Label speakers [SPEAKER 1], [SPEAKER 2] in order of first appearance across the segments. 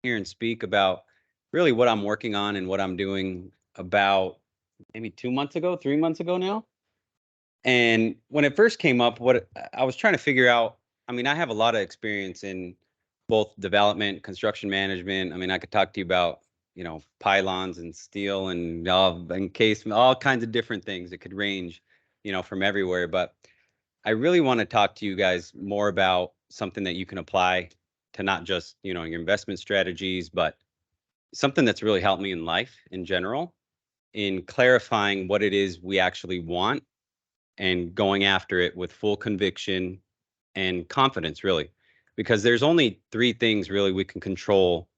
[SPEAKER 1] here and speak about really what I'm working on and what I'm doing about maybe 2 months ago, 3 months ago now. And when it first came up, what I was trying to figure out, I mean, I have a lot of experience in both development, construction management. I mean, I could talk to you about, pylons and steel and encasement, all kinds of different things. It could range, from everywhere. But I really want to talk to you guys more about something that you can apply to not just, your investment strategies, but something that's really helped me in life in general, in clarifying what it is we actually want and going after it with full conviction and confidence, really. Because there's only three things really we can control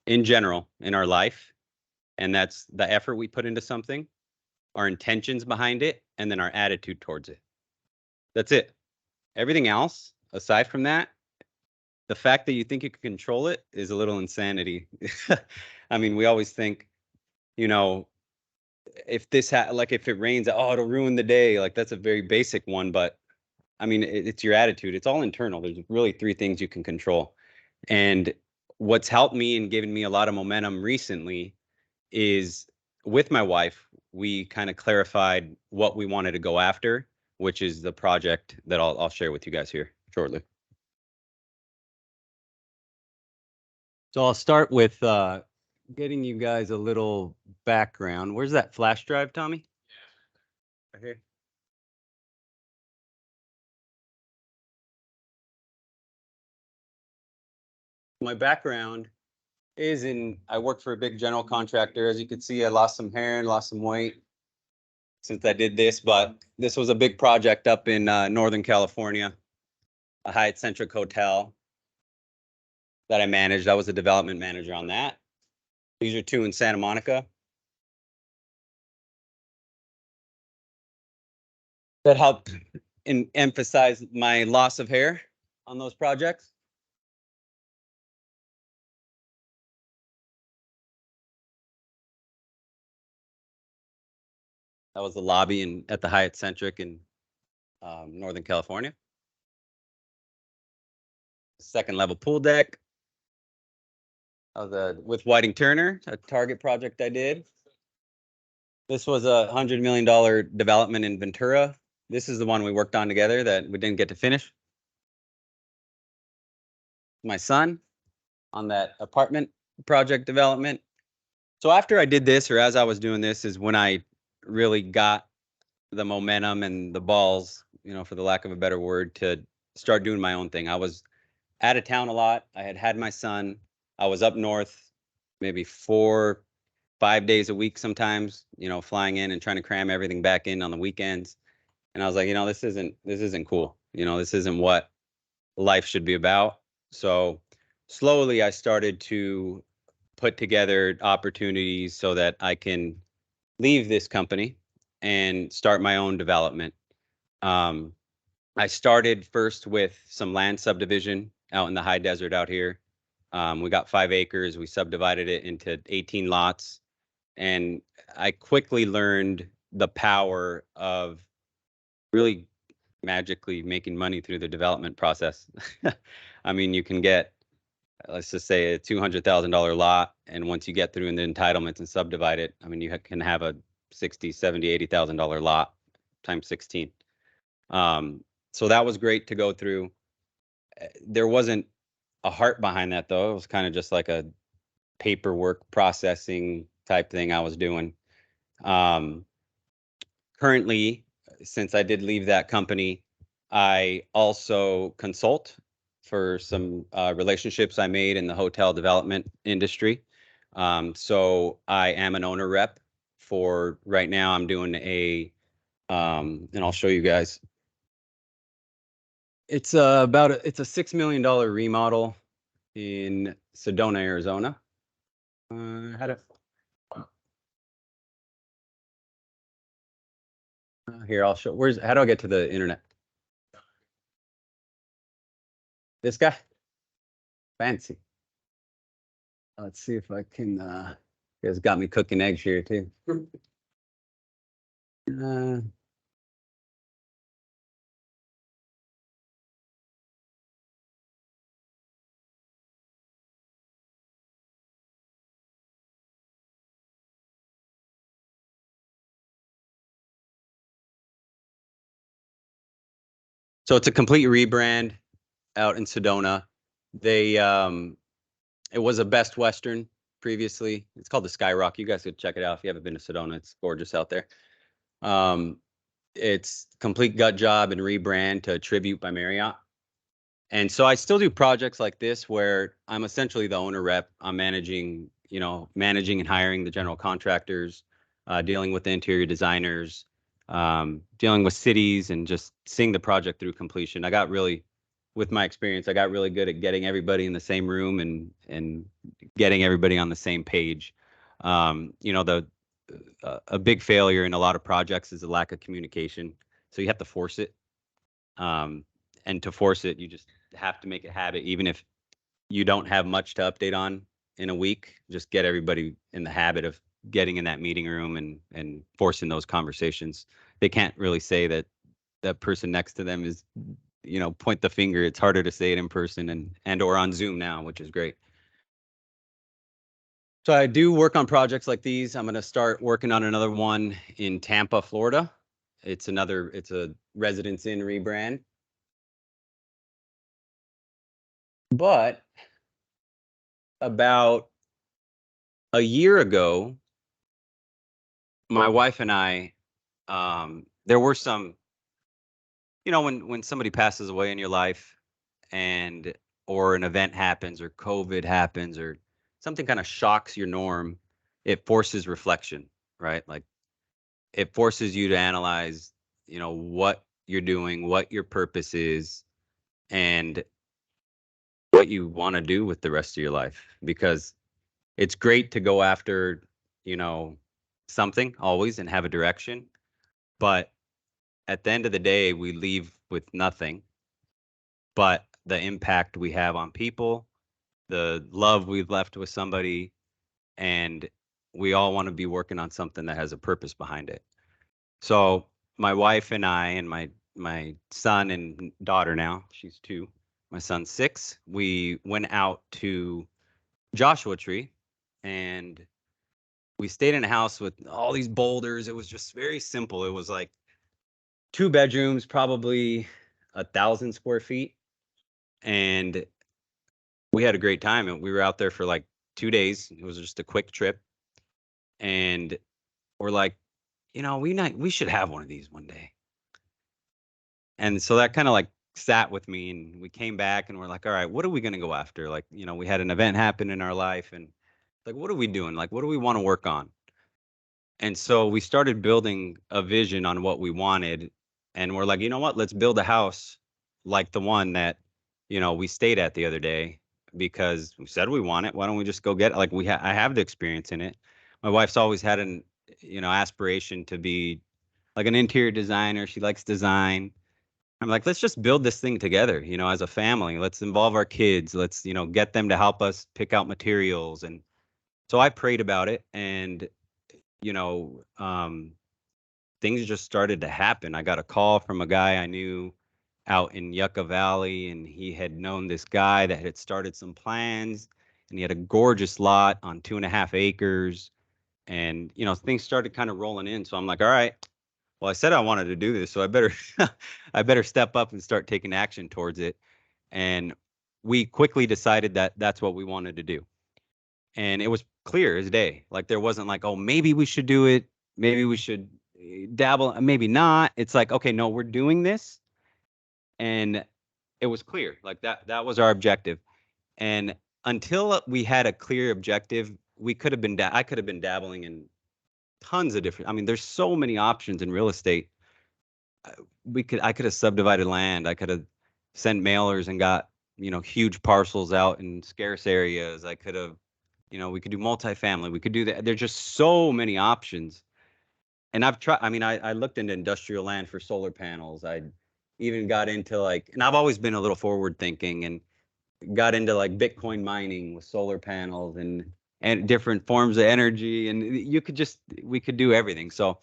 [SPEAKER 1] in general in our life, and that's the effort we put into something, our intentions behind it, and then our attitude towards it. That's it. Everything else, aside from that, the fact that you think you can control it is a little insanity. I mean, we always think, you know, if this like if it rains, oh, it'll ruin the day. Like that's a very basic one, but I mean, it's your attitude. It's all internal. There's really three things you can control. And what's helped me and given me a lot of momentum recently is with my wife, we kind of clarified what we wanted to go after, which is the project that I'll share with you guys here shortly. So I'll start with getting you guys a little background. Where's that flash drive, Tommy? Right here. My background is I work for a big general contractor. As you can see, I lost some hair and lost some weight since I did this, but this was a big project up in Northern California, a Hyatt Centric hotel that I managed. I was a development manager on that. These are two in Santa Monica. That helped emphasize my loss of hair on those projects. That was the lobby at the Hyatt Centric in Northern California. Second level pool deck. That was with Whiting Turner, a Target project I did. This was $100 million development in Ventura. This is the one we worked on together that we didn't get to finish. My son on that apartment project development. So after I did this, or as I was doing this, is when I really got the momentum and the balls, for the lack of a better word, to start doing my own thing. I was out of town a lot. I had my son. I was up north maybe 4-5 days a week sometimes, flying in and trying to cram everything back in on the weekends. And I was like, this isn't cool. This isn't what life should be about. So slowly I started to put together opportunities so that I can leave this company and start my own development. I started first with some land subdivision out in the high desert out here. We got 5 acres. We subdivided it into 18 lots. And I quickly learned the power of really magically making money through the development process. I mean, you can get, let's just say, a $200,000 lot. And once you get through in the entitlements and subdivide it, I mean, you can have a $60,000, $70,000, $80,000 lot times 16. So that was great to go through. There wasn't a heart behind that, though. It was kind of just like a paperwork processing type thing I was doing. Currently, since I did leave that company, I also consult for some relationships I made in the hotel development industry. So I am an owner rep for right now. I'm doing and I'll show you guys. It's it's a $6 million remodel in Sedona, Arizona. Here, I'll show. How do I get to the internet? This guy? Fancy. Let's see if I can, you guys got me cooking eggs here too. So it's a complete rebrand out in Sedona. They it was a Best Western previously. It's called the Skyrock. You guys could check it out if you haven't been to Sedona. It's gorgeous out there. Um, it's complete gut job and rebrand to Tribute by Marriott. And so I still do projects like this where I'm essentially the owner rep. I'm managing, managing and hiring the general contractors, dealing with the interior designers, dealing with cities, and just seeing the project through completion. With my experience, I got really good at getting everybody in the same room and getting everybody on the same page. The a big failure in a lot of projects is a lack of communication. So you have to force it. Um, and to force it, you just have to make it habit, even if you don't have much to update on in a week. Just get everybody in the habit of getting in that meeting room and forcing those conversations. They can't really say that that person next to them is, point the finger. It's harder to say it in person and or on Zoom now, which is great. So I do work on projects like these. I'm going to start working on another one in Tampa, Florida. It's a Residence Inn rebrand. But about a year ago, my wife and I, there were some, when somebody passes away in your life and or an event happens or COVID happens or something kind of shocks your norm, it forces reflection, right? Like it forces you to analyze, what you're doing, what your purpose is, and what you want to do with the rest of your life. Because it's great to go after, you know, something always and have a direction. But at the end of the day, we leave with nothing but the impact we have on people, the love we've left with somebody, and we all want to be working on something that has a purpose behind it. So my wife and I and my son and daughter now, she's 2, my son's 6, we went out to Joshua Tree and we stayed in a house with all these boulders. It was just very simple. It was like 2 bedrooms, probably 1,000 square feet. And we had a great time. And we were out there for like 2 days. It was just a quick trip. And we're like, we should have one of these one day. And so that kind of like sat with me and we came back and we're like, all right, what are we going to go after? Like, we had an event happen in our life and like, what are we doing? Like, what do we want to work on? And so we started building a vision on what we wanted. And we're like, you know what? Let's build a house like the one that, we stayed at the other day because we said we want it. Why don't we just go get it? Like I have the experience in it. My wife's always had an, aspiration to be like an interior designer. She likes design. I'm like, let's just build this thing together, as a family. Let's involve our kids. Let's, get them to help us pick out materials. And so I prayed about it and you know, um, things just started to happen. I got a call from a guy I knew out in Yucca Valley, and he had known this guy that had started some plans, and he had a gorgeous lot on 2.5 acres. And, things started kind of rolling in. So I'm like, all right, well, I said I wanted to do this, so I better, I better step up and start taking action towards it. And we quickly decided that that's what we wanted to do. And it was clear as day. Like there wasn't like, oh, maybe we should do it. Maybe we should dabble. Maybe not. It's like, okay, no, we're doing this. And it was clear. Like that was our objective. And until we had a clear objective, we could have been, I could have been dabbling in tons of different, I mean, there's so many options in real estate. I could have subdivided land. I could have sent mailers and got, huge parcels out in scarce areas. I could have, we could do multifamily. We could do that. There's just so many options. And I've tried, I mean, I looked into industrial land for solar panels. I even got into like, and I've always been a little forward thinking and got into like Bitcoin mining with solar panels and different forms of energy. And we could do everything. So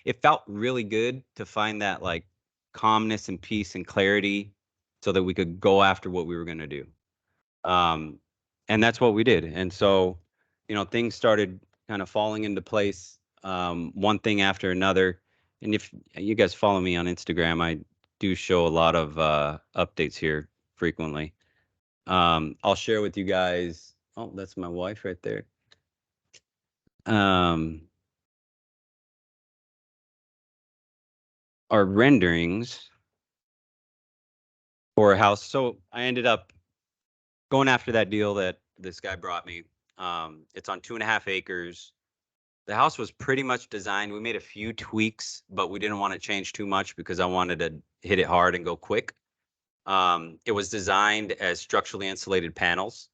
[SPEAKER 1] it felt really good to find that like calmness and peace and clarity so that we could go after what we were going to do. And that's what we did. And so, things started kind of falling into place, one thing after another. And if you guys follow me on Instagram, do show a lot of updates here frequently. I'll share with you guys. Oh, that's my wife right there. Our renderings for a house. So I ended up going after that deal that this guy brought me. It's on 2.5 acres. The house was pretty much designed. We made a few tweaks, but we didn't want to change too much because I wanted to hit it hard and go quick. It was designed as structurally insulated panels.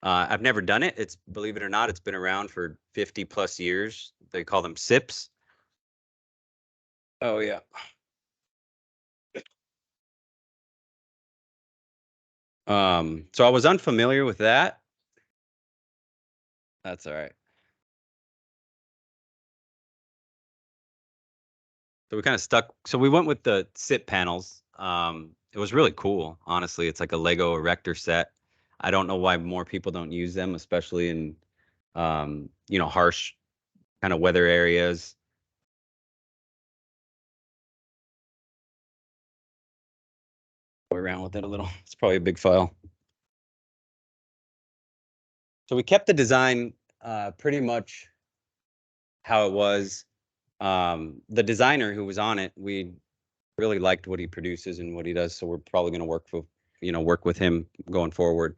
[SPEAKER 1] I've never done it. It's, believe it or not, it's been around for 50 plus years. They call them SIPs. Oh yeah. So I was unfamiliar with that. That's all right. So we kind of stuck. So we went with the SIP panels. It was really cool, honestly. It's like a Lego erector set. I don't know why more people don't use them, especially in harsh kind of weather areas. Go around with it a little. It's probably a big file. So we kept the design pretty much how it was. The designer who was on it, we really liked what he produces and what he does, so we're probably going to work with him going forward.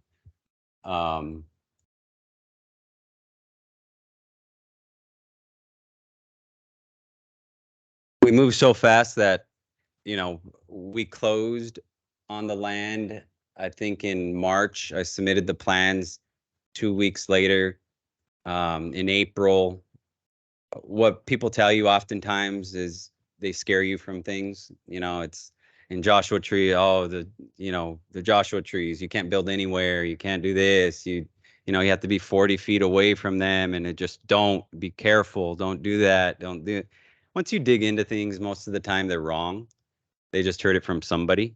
[SPEAKER 1] We moved so fast that we closed on the land. I think in March. I submitted the plans 2 weeks later. In April, what people tell you oftentimes is they scare you from things. It's in Joshua Tree. Oh, the Joshua trees. You can't build anywhere. You can't do this. You have to be 40 feet away from them, and it just don't be careful. Don't do that. Don't do it. Once you dig into things, most of the time they're wrong. They just heard it from somebody.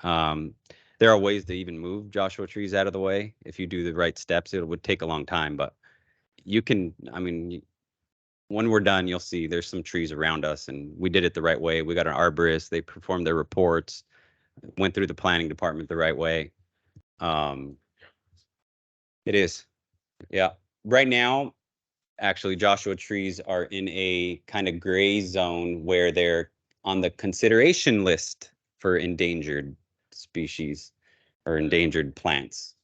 [SPEAKER 1] Um, there are ways to even move Joshua trees out of the way if you do the right steps. It would take a long time, but you can. I mean, when we're done, you'll see there's some trees around us, and we did it the right way. We got an arborist. They performed their reports, went through the planning department the right way. Um, it is, yeah. Right now, actually, Joshua trees are in a kind of gray zone where they're on the consideration list for endangered species or endangered plants.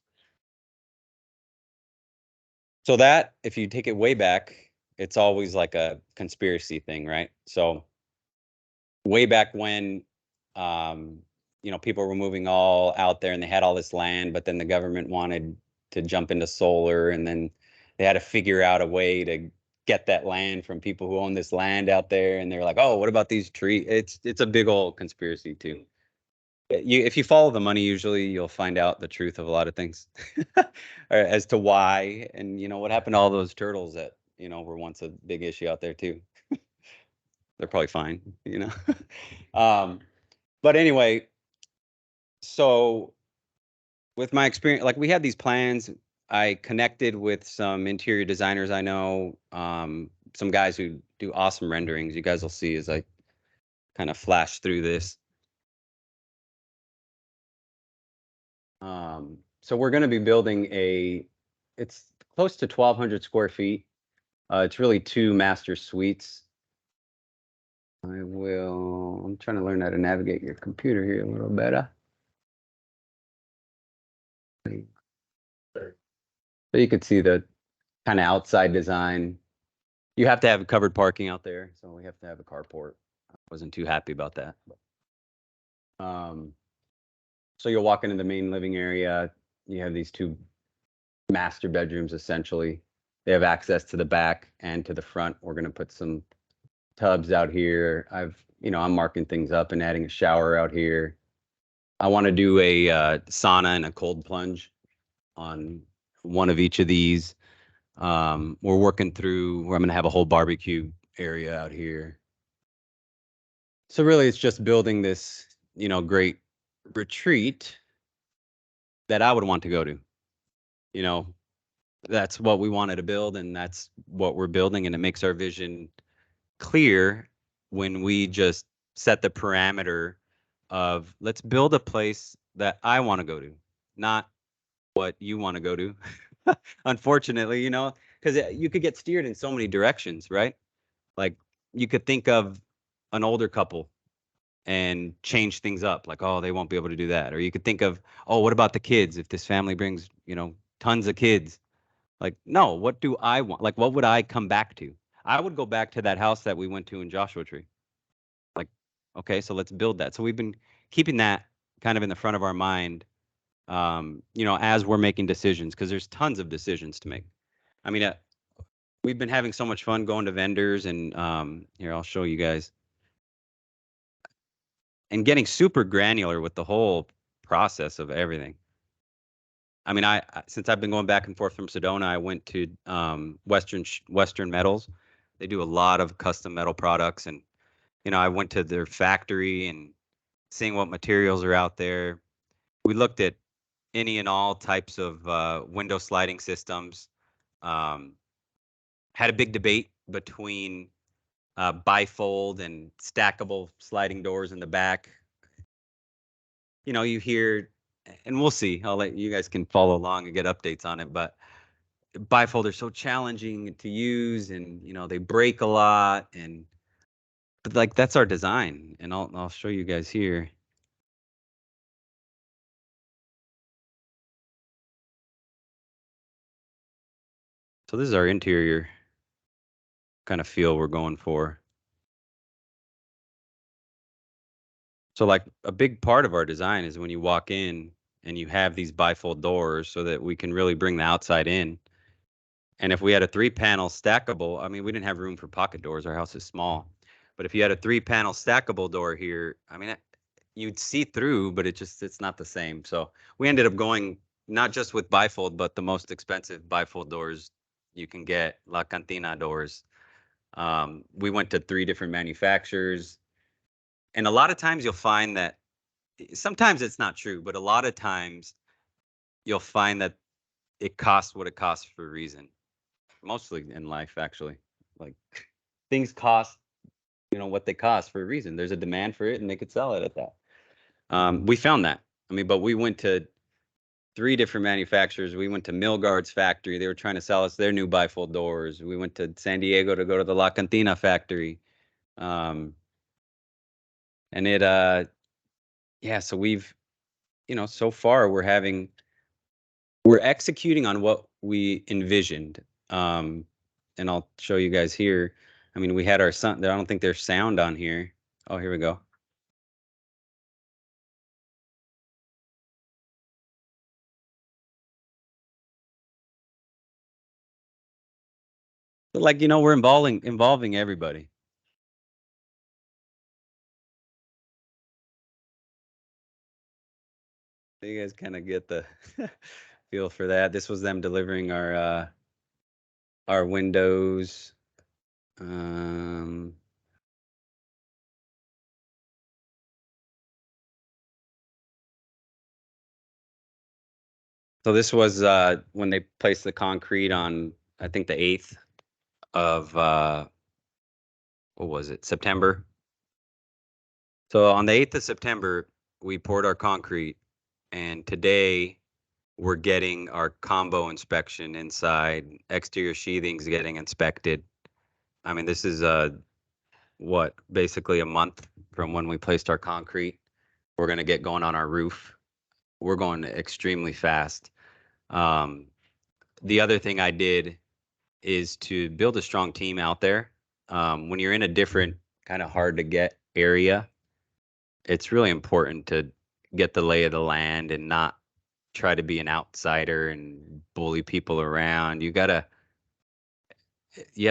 [SPEAKER 1] So that, if you take it way back, it's always like a conspiracy thing, right? So way back when, people were moving all out there and they had all this land, but then the government wanted to jump into solar, and then they had to figure out a way to get that land from people who own this land out there. And they're like, oh, what about these trees? It's a big old conspiracy too. If you follow the money, usually you'll find out the truth of a lot of things or as to why, and what happened to all those turtles that were once a big issue out there too. They're probably fine. But anyway, so with my experience, like we had these plans. I connected with some interior designers I know, some guys who do awesome renderings. You guys will see as I kind of flash through this. So we're going to be building it's close to 1,200 square feet. It's really 2 master suites. I'm trying to learn how to navigate your computer here a little better. So you could see the kind of outside design. You have to have covered parking out there, so we have to have a carport. I wasn't too happy about that. So you'll walk into the main living area. You have these 2 master bedrooms, essentially. They have access to the back and to the front. We're going to put some tubs out here. I'm marking things up and adding a shower out here. I want to do a sauna and a cold plunge on one of each of these. We're working through where I'm going to have a whole barbecue area out here. So really, it's just building this, great retreat that I would want to go to. That's what we wanted to build, and that's what we're building, and it makes our vision clear when we just set the parameter of let's build a place that I want to go to, not what you want to go to. Unfortunately, because you could get steered in so many directions, right? Like you could think of an older couple and change things up, like, oh, they won't be able to do that. Or you could think of, oh, what about the kids? If this family brings, tons of kids, like, no, what do I want? Like, what would I come back to? I would go back to that house that we went to in Joshua Tree. Like, okay, so let's build that. So we've been keeping that kind of in the front of our mind, as we're making decisions, because there's tons of decisions to make. I mean, we've been having so much fun going to vendors, and here, I'll show you guys, and getting super granular with the whole process of everything. I mean, since I've been going back and forth from Sedona, I went to Western Metals. They do a lot of custom metal products, and I went to their factory and seeing what materials are out there. We looked at any and all types of window sliding systems. Um, had a big debate between bifold and stackable sliding doors in the back. You hear, and we'll see. I'll let you guys can follow along and get updates on it. But bifold are so challenging to use, and they break a lot. But like that's our design, and I'll show you guys here. So this is our interior kind of feel we're going for. So like a big part of our design is when you walk in and you have these bifold doors so that we can really bring the outside in. And if we had a 3-panel stackable, I mean, we didn't have room for pocket doors. Our house is small. But if you had a 3-panel stackable door here, I mean, you'd see through, but it's not the same. So we ended up going not just with bifold, but the most expensive bifold doors you can get, La Cantina doors. We went to 3 different manufacturers. And a lot of times you'll find that sometimes it's not true, but a lot of times you'll find that it costs what it costs for a reason. Mostly in life, actually. Like things cost, what they cost for a reason. There's a demand for it, and they could sell it at that. We found that. I mean, but we went to 3 different manufacturers. We went to Milgard's factory. They were trying to sell us their new bifold doors. We went to San Diego to go to the La Cantina factory. And yeah, so we've, so far we're executing on what we envisioned. And I'll show you guys here. I mean, we had our sound. I don't think there's sound on here. Oh, here we go. But like, we're involving everybody. So you guys kind of get the feel for that. This was them delivering our windows. Um, so this was when they placed the concrete on, I think the 8th of what was it, September. So on the 8th of September, we poured our concrete, and today we're getting our combo inspection inside. Exterior sheathing's getting inspected. I mean, this is basically a month from when we placed our concrete. We're gonna get going on our roof. We're going extremely fast. Um, the other thing I did is to build a strong team out there. When you're in a different kind of hard to get area, it's really important to get the lay of the land and not try to be an outsider and bully people around. You have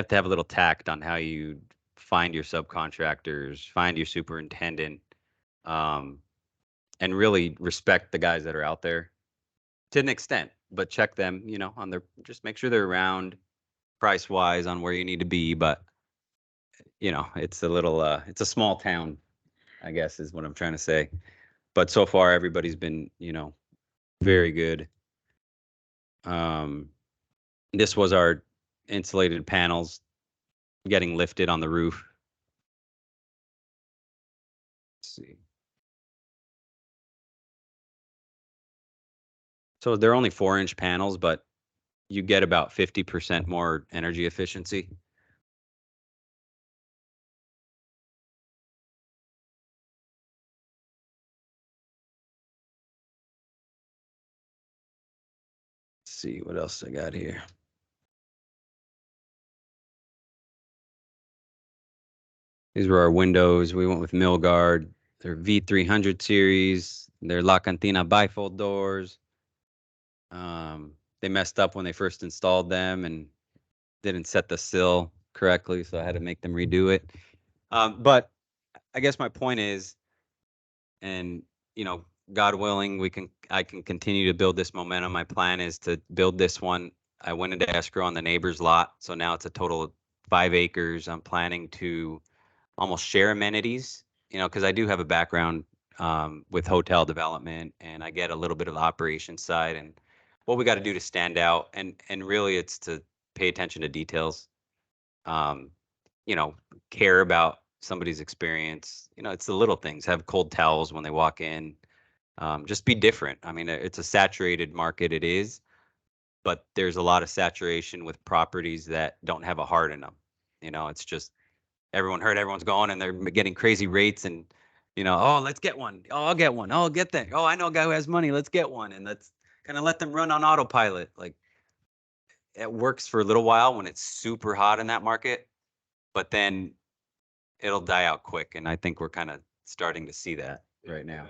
[SPEAKER 1] to have a little tact on how you find your subcontractors, find your superintendent, um, and really respect the guys that are out there to an extent, but check them, on just make sure they're around price wise on where you need to be. But, it's a small town, I guess is what I'm trying to say. But so far, everybody's been, very good. Um, this was our insulated panels getting lifted on the roof. Let's see. So they're only 4-inch panels, but you get about 50% more energy efficiency. Let's see what else I got here. These were our windows. We went with Milgard. They're V300 series. They're La Cantina bifold doors. They messed up when they first installed them and didn't set the sill correctly, so I had to make them redo it. But I guess my point is, and God willing, I can continue to build this momentum. My plan is to build this one. I went into escrow on the neighbor's lot, so now it's a total of 5 acres. I'm planning to almost share amenities, because I do have a background with hotel development, and I get a little bit of the operations side and what we got to do to stand out. And really, it's to pay attention to details. Um, care about somebody's experience. It's the little things. Have cold towels when they walk in. Just be different. I mean, it's a saturated market. It is, but there's a lot of saturation with properties that don't have a heart in them. It's just everyone's going and they're getting crazy rates and oh, let's get one. Oh, I'll get one. Oh, I'll get that. Oh, I know a guy who has money. Let's get one. And let's kind of let them run on autopilot. Like, it works for a little while when it's super hot in that market, but then it'll die out quick. And I think we're kind of starting to see that right now.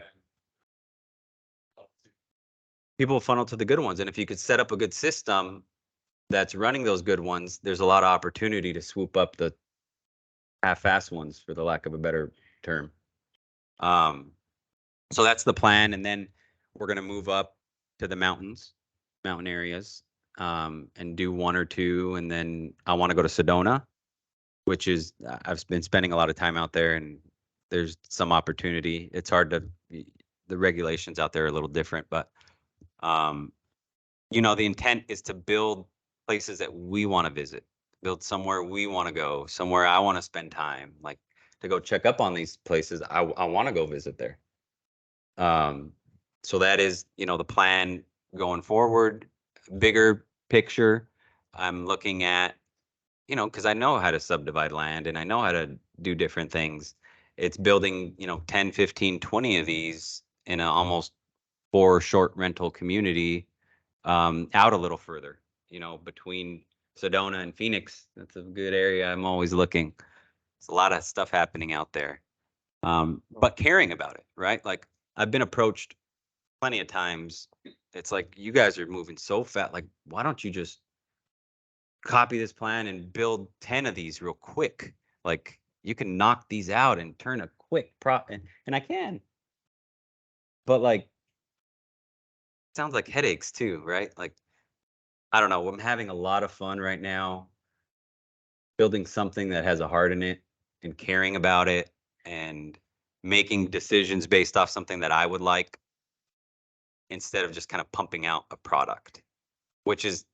[SPEAKER 1] People funnel to the good ones. And if you could set up a good system that's running those good ones, there's a lot of opportunity to swoop up the half-assed ones, for the lack of a better term. So that's the plan. And then we're going to move up to the mountain areas, and do 1 or 2. And then I want to go to Sedona, which is, I've been spending a lot of time out there, and there's some opportunity. It's hard to, the regulations out there are a little different, but the intent is to build places that we want to visit, build somewhere we want to go, somewhere I want to spend time, like to go check up on these places. I want to go visit there. So that is, the plan going forward. Bigger picture, I'm looking at, because I know how to subdivide land and I know how to do different things. It's building, 10, 15, 20 of these in a almost 4 short rental community, out a little further, between Sedona and Phoenix. That's a good area. I'm always looking. There's a lot of stuff happening out there. But caring about it, right? Like, I've been approached plenty of times. It's like, you guys are moving so fast. Like, why don't you just copy this plan and build 10 of these real quick? Like, you can knock these out and turn a quick and I can. But like, sounds like headaches too, right? Like, I don't know. I'm having a lot of fun right now building something that has a heart in it and caring about it and making decisions based off something that I would like, instead of just kind of pumping out a product, which is,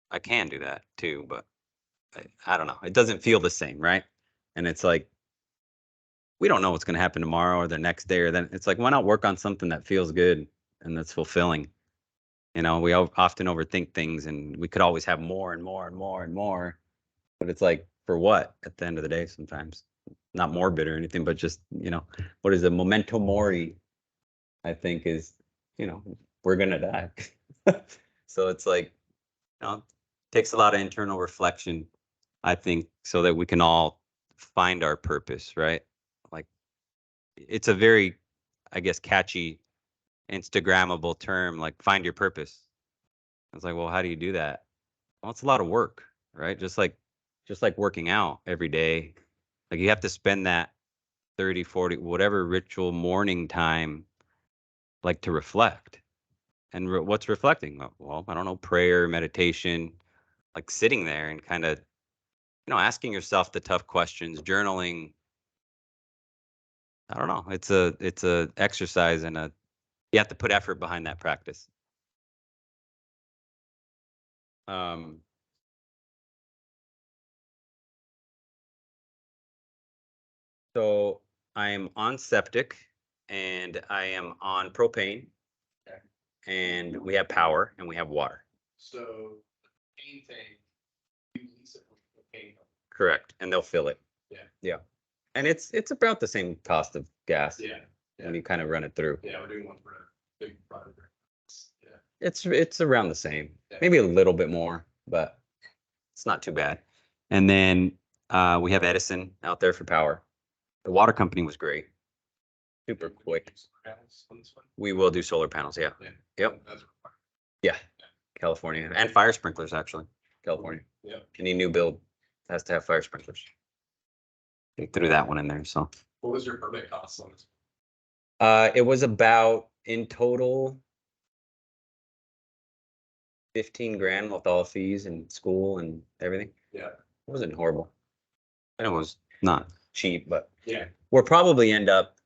[SPEAKER 1] I can do that too, but I don't know. It doesn't feel the same, right? And it's like, we don't know what's going to happen tomorrow or the next day, or then it's like, why not work on something that feels good and that's fulfilling? We often overthink things, and we could always have more and more and more and more, but it's like, for what at the end of the day? Sometimes, not morbid or anything, but just, what is a memento mori? I think is, we're gonna die. So it's like, takes a lot of internal reflection, I think, so that we can all find our purpose, right? Like, it's a very, I guess, catchy, Instagrammable term, like, find your purpose. It's like, well, how do you do that? Well, it's a lot of work, right? Just like working out every day. Like, you have to spend that 30, 40, whatever ritual morning time, like, to reflect. And what's reflecting? Well, I don't know, prayer, meditation, like sitting there and kind of, asking yourself the tough questions, journaling. I don't know. It's a exercise, and you have to put effort behind that practice. Um, so I am on septic and I am on propane. and we have power, and we have water.
[SPEAKER 2] So the propane tank, you lease it from the propane company.
[SPEAKER 1] Correct, and they'll fill it.
[SPEAKER 2] Yeah.
[SPEAKER 1] Yeah, and it's about the same cost of gas.
[SPEAKER 2] Yeah.
[SPEAKER 1] When you kind of run it through.
[SPEAKER 2] Yeah, we're doing one for a big project. Yeah.
[SPEAKER 1] It's around the same,
[SPEAKER 2] Yeah.
[SPEAKER 1] maybe a little bit more, but it's not too bad. And then we have Edison out there for power. The water company was great, super quick.
[SPEAKER 2] Panels on this one?
[SPEAKER 1] We will do solar panels, yeah.
[SPEAKER 2] Yeah.
[SPEAKER 1] Yep.
[SPEAKER 2] That's
[SPEAKER 1] Yeah, California, and fire sprinklers, actually, California.
[SPEAKER 2] Yeah.
[SPEAKER 1] Any new build has to have fire sprinklers. They threw that one in there, so.
[SPEAKER 2] What was your permit cost on this?
[SPEAKER 1] It was about, in total, 15 grand with all fees and school and everything.
[SPEAKER 2] Yeah.
[SPEAKER 1] It wasn't horrible. And it was not cheap, but
[SPEAKER 2] Yeah.
[SPEAKER 1] we'll probably end up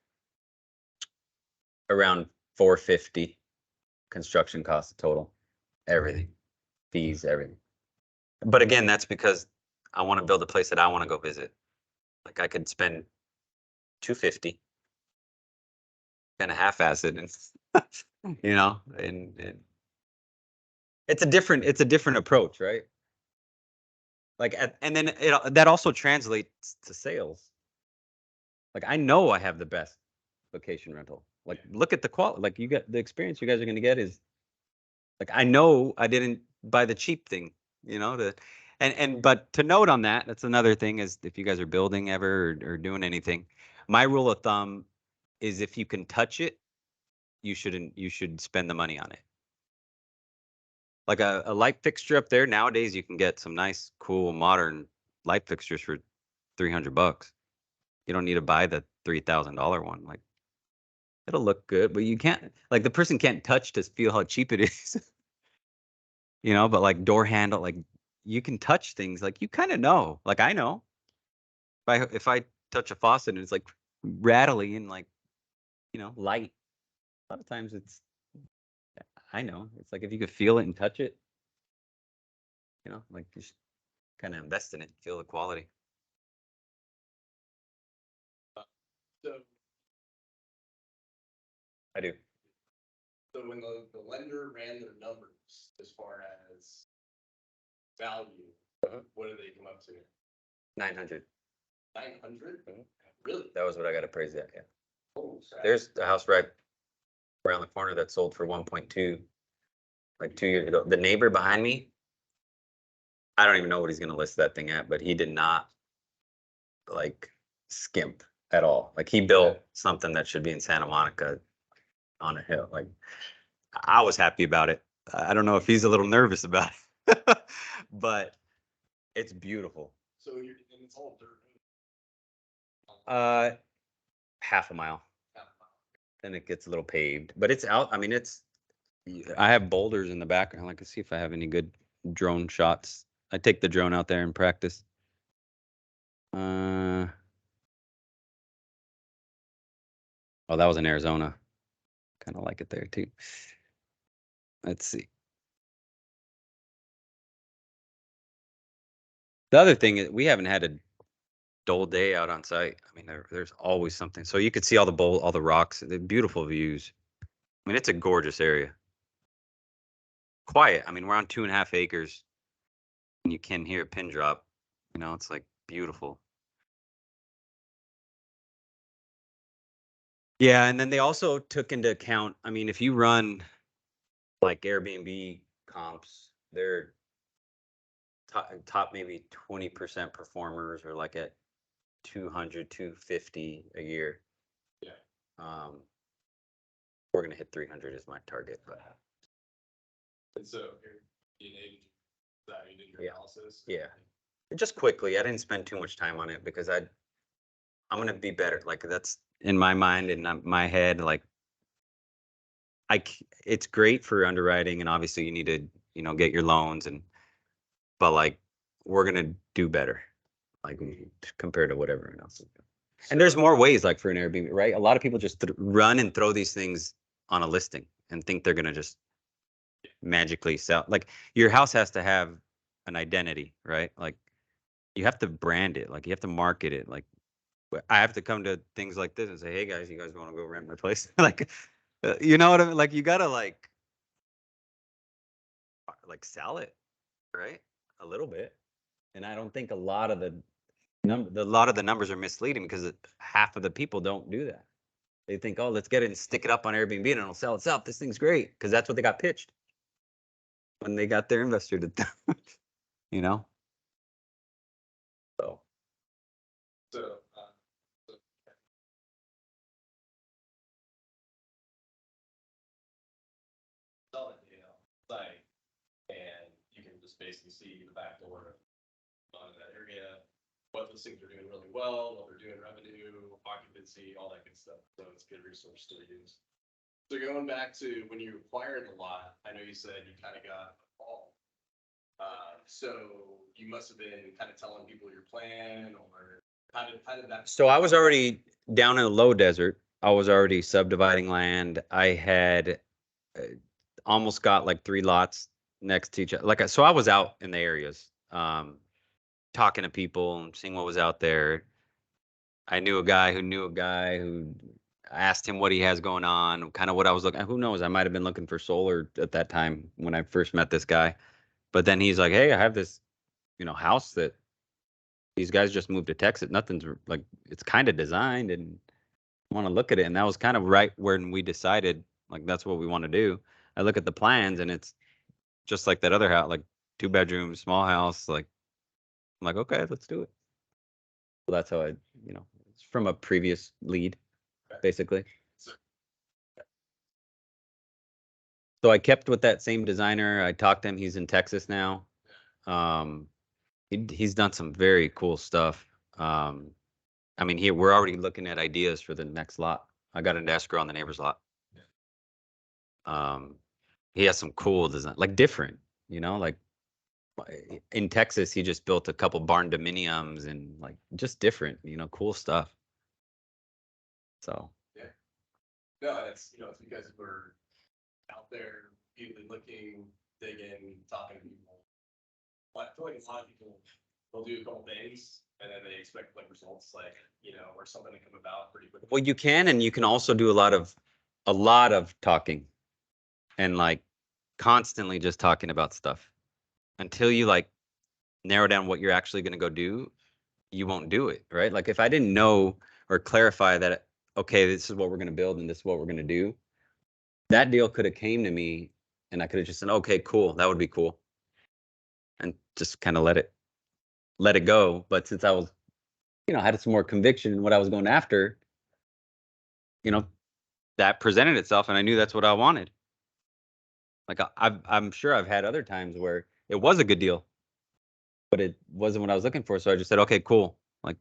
[SPEAKER 1] around 450 construction costs total, everything, fees, everything. But again, that's because I want to build a place that I want to go visit. Like I could spend 250 and a half-ass it, and you know, and it's a different approach, right? Like, and then that also translates to sales. Like I know I have the best vacation rental. Like look at the quality. Like you get the experience you guys are going to get is like I know I didn't buy the cheap thing, you know. But to note on that, that's another thing is if you guys are building ever or doing anything, my rule of thumb is if you can touch it, you should spend the money on it. Like a light fixture up there nowadays, you can get some nice, cool, modern light fixtures for $300. You don't need to buy the $3,000 one. Like it'll look good, but you can't. Like the person can't touch to feel how cheap it is. You know, but like door handle, like you can touch things. Like you kind of know. Like I know. If I touch a faucet and it's like rattly and like, you know, light. A lot of times I know. It's like if you could feel it and touch it, you know, like you should kind of invest in it, feel the quality.
[SPEAKER 2] So,
[SPEAKER 1] I do.
[SPEAKER 2] so when the lender ran their numbers as far as value, what did they come up to?
[SPEAKER 1] 900.
[SPEAKER 2] 900?
[SPEAKER 1] Mhm.
[SPEAKER 2] Really?
[SPEAKER 1] That was what I got appraised at. Yeah.
[SPEAKER 2] Oh, crap.
[SPEAKER 1] There's a house right around the corner that sold for 1.2 like 2 years ago. The neighbor behind me, I don't even know what he's going to list that thing at, but he did not like skimp at all. Like he built something that should be in Santa Monica on a hill. Like I was happy about it. I don't know if he's a little nervous about it, but it's beautiful.
[SPEAKER 2] So and it's all dirt.
[SPEAKER 1] Half a mile.
[SPEAKER 2] Half a mile.
[SPEAKER 1] Then it gets a little paved, but it's out. I mean, I have boulders in the background. Like, let's see if I have any good drone shots. I take the drone out there and practice. Oh, that was in Arizona. Kind of like it there too. Let's see. The other thing is we haven't had a dull day out on site. I mean, there's always something. So you could see all the rocks, the beautiful views. I mean, it's a gorgeous area. Quiet. I mean, we're on 2.5 acres, and you can hear a pin drop. You know, it's like beautiful. Yeah, and then they also took into account. I mean, if you run like Airbnb comps, they're top maybe 20% performers or like at 200, 250 a year.
[SPEAKER 2] Yeah.
[SPEAKER 1] We're gonna hit 300 is my target, but
[SPEAKER 2] And so you did your
[SPEAKER 1] Yeah.
[SPEAKER 2] analysis.
[SPEAKER 1] Yeah. Just quickly, I didn't spend too much time on it because I'm gonna be better. Like that's in my mind and my head. Like it's great for underwriting, and obviously you need to, you know, get your loans but like we're gonna do better, like compared to what everyone else is doing. And there's more ways, like for an Airbnb, right? A lot of people just run and throw these things on a listing and think they're gonna just magically sell. Like your house has to have an identity, right? Like you have to brand it, like you have to market it. Like I have to come to things like this and say, hey guys, you guys want to go rent my place? Like, you know what I mean? Like you gotta like like sell it, right? A little bit. And I don't think a lot of a lot of the numbers are misleading because half of the people don't do that. They think, oh, let's get it and stick it up on Airbnb and it'll sell itself. This thing's great because that's what they got pitched when they got their investor to, you know. So
[SPEAKER 2] So, sell it, site, and you can just basically see the back door on that area, what those things are doing really well, what they're doing revenue, occupancy, all that good stuff. So it's a good resource to use. So going back to when you acquired the lot, I know you said you kind of got a call. So you must have been kind of telling people your plan, or how did that?
[SPEAKER 1] So I was already down in the low desert. I was already subdividing land. I had almost got like 3 lots next to each other. Like, so I was out in the areas, talking to people and seeing what was out there. I knew a guy who knew a guy who asked him what he has going on, kind of what I was looking. Who knows? I might have been looking for solar at that time when I first met this guy. But then he's like, "Hey, I have this, house that these guys just moved to Texas. Nothing's like it's kind of designed, and I want to look at it." And that was kind of right when we decided like that's what we want to do. I look at the plans and it's just like that other house, like 2 bedrooms, small house. Like I'm like, okay, let's do it. So that's how it's from a previous lead, basically. So I kept with that same designer. I talked to him. He's in Texas now. Um, he's done some very cool stuff. I mean, we're already looking at ideas for the next lot. I got an escrow on the neighbor's lot. He has some cool design, like different, like in Texas, he just built a couple barn dominiums and like just different, cool stuff. So
[SPEAKER 2] Yeah, no, it's it's because we're out there, people looking, digging, talking to people. But I feel like a lot of people will do a couple things and then they expect like results, like or something to come about pretty quickly.
[SPEAKER 1] well, you can, and you can also do a lot of talking and like constantly just talking about stuff until you like narrow down what you're actually going to go do. You won't do it, right? Like if I didn't know or clarify that, okay, this is what we're going to build and this is what we're going to do, that deal could have came to me and I could have just said, okay, cool, that would be cool, and just kind of let it go. But since I was, had some more conviction in what I was going after, you know, that presented itself, and I knew that's what I wanted. Like I'm sure I've had other times where it was a good deal, but it wasn't what I was looking for. So I just said, okay, cool. Like,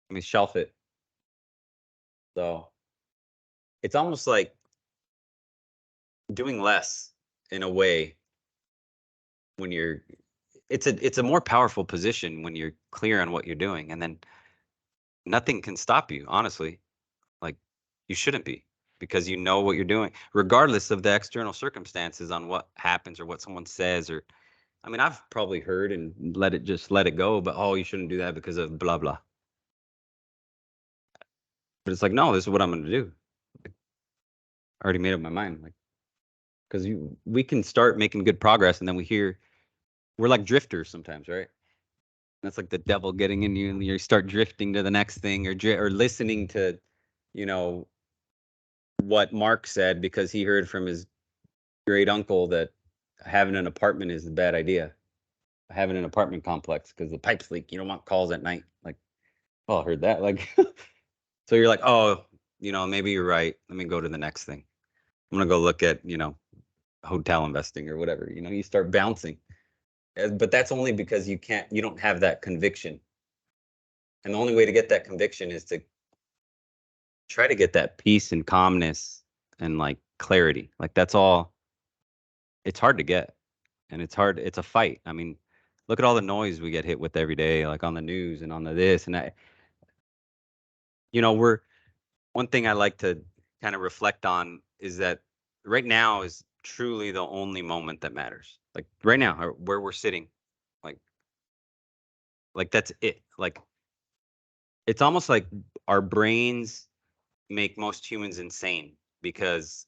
[SPEAKER 1] let me shelf it. So it's almost like doing less in a way when it's a more powerful position when you're clear on what you're doing, and then nothing can stop you, honestly. Like you shouldn't be, because you know what you're doing, regardless of the external circumstances on what happens or what someone says. Or I mean, I've probably heard and let it go, but oh, you shouldn't do that because of blah blah. But it's like, no, this is what I'm going to do. Like, I already made up my mind. Like, because we can start making good progress, and then we're like drifters sometimes, right? That's like the devil getting in you, and you start drifting to the next thing, or listening to, you know, what Mark said because he heard from his great uncle that having an apartment is a bad idea. Having an apartment complex because the pipes leak. You don't want calls at night. Like, oh, I heard that. Like, so you're like, oh, maybe you're right. Let me go to the next thing. I'm gonna go look at, hotel investing or whatever. You start bouncing. But that's only because you don't have that conviction. And the only way to get that conviction is to try to get that peace and calmness and like clarity. Like that's all. It's hard to get, and it's a fight. I mean, look at all the noise we get hit with every day, like on the news and on the this and that. We're one thing I like to kind of reflect on is that right now is truly the only moment that matters. Like right now, or where we're sitting, like that's it. Like it's almost like our brains make most humans insane because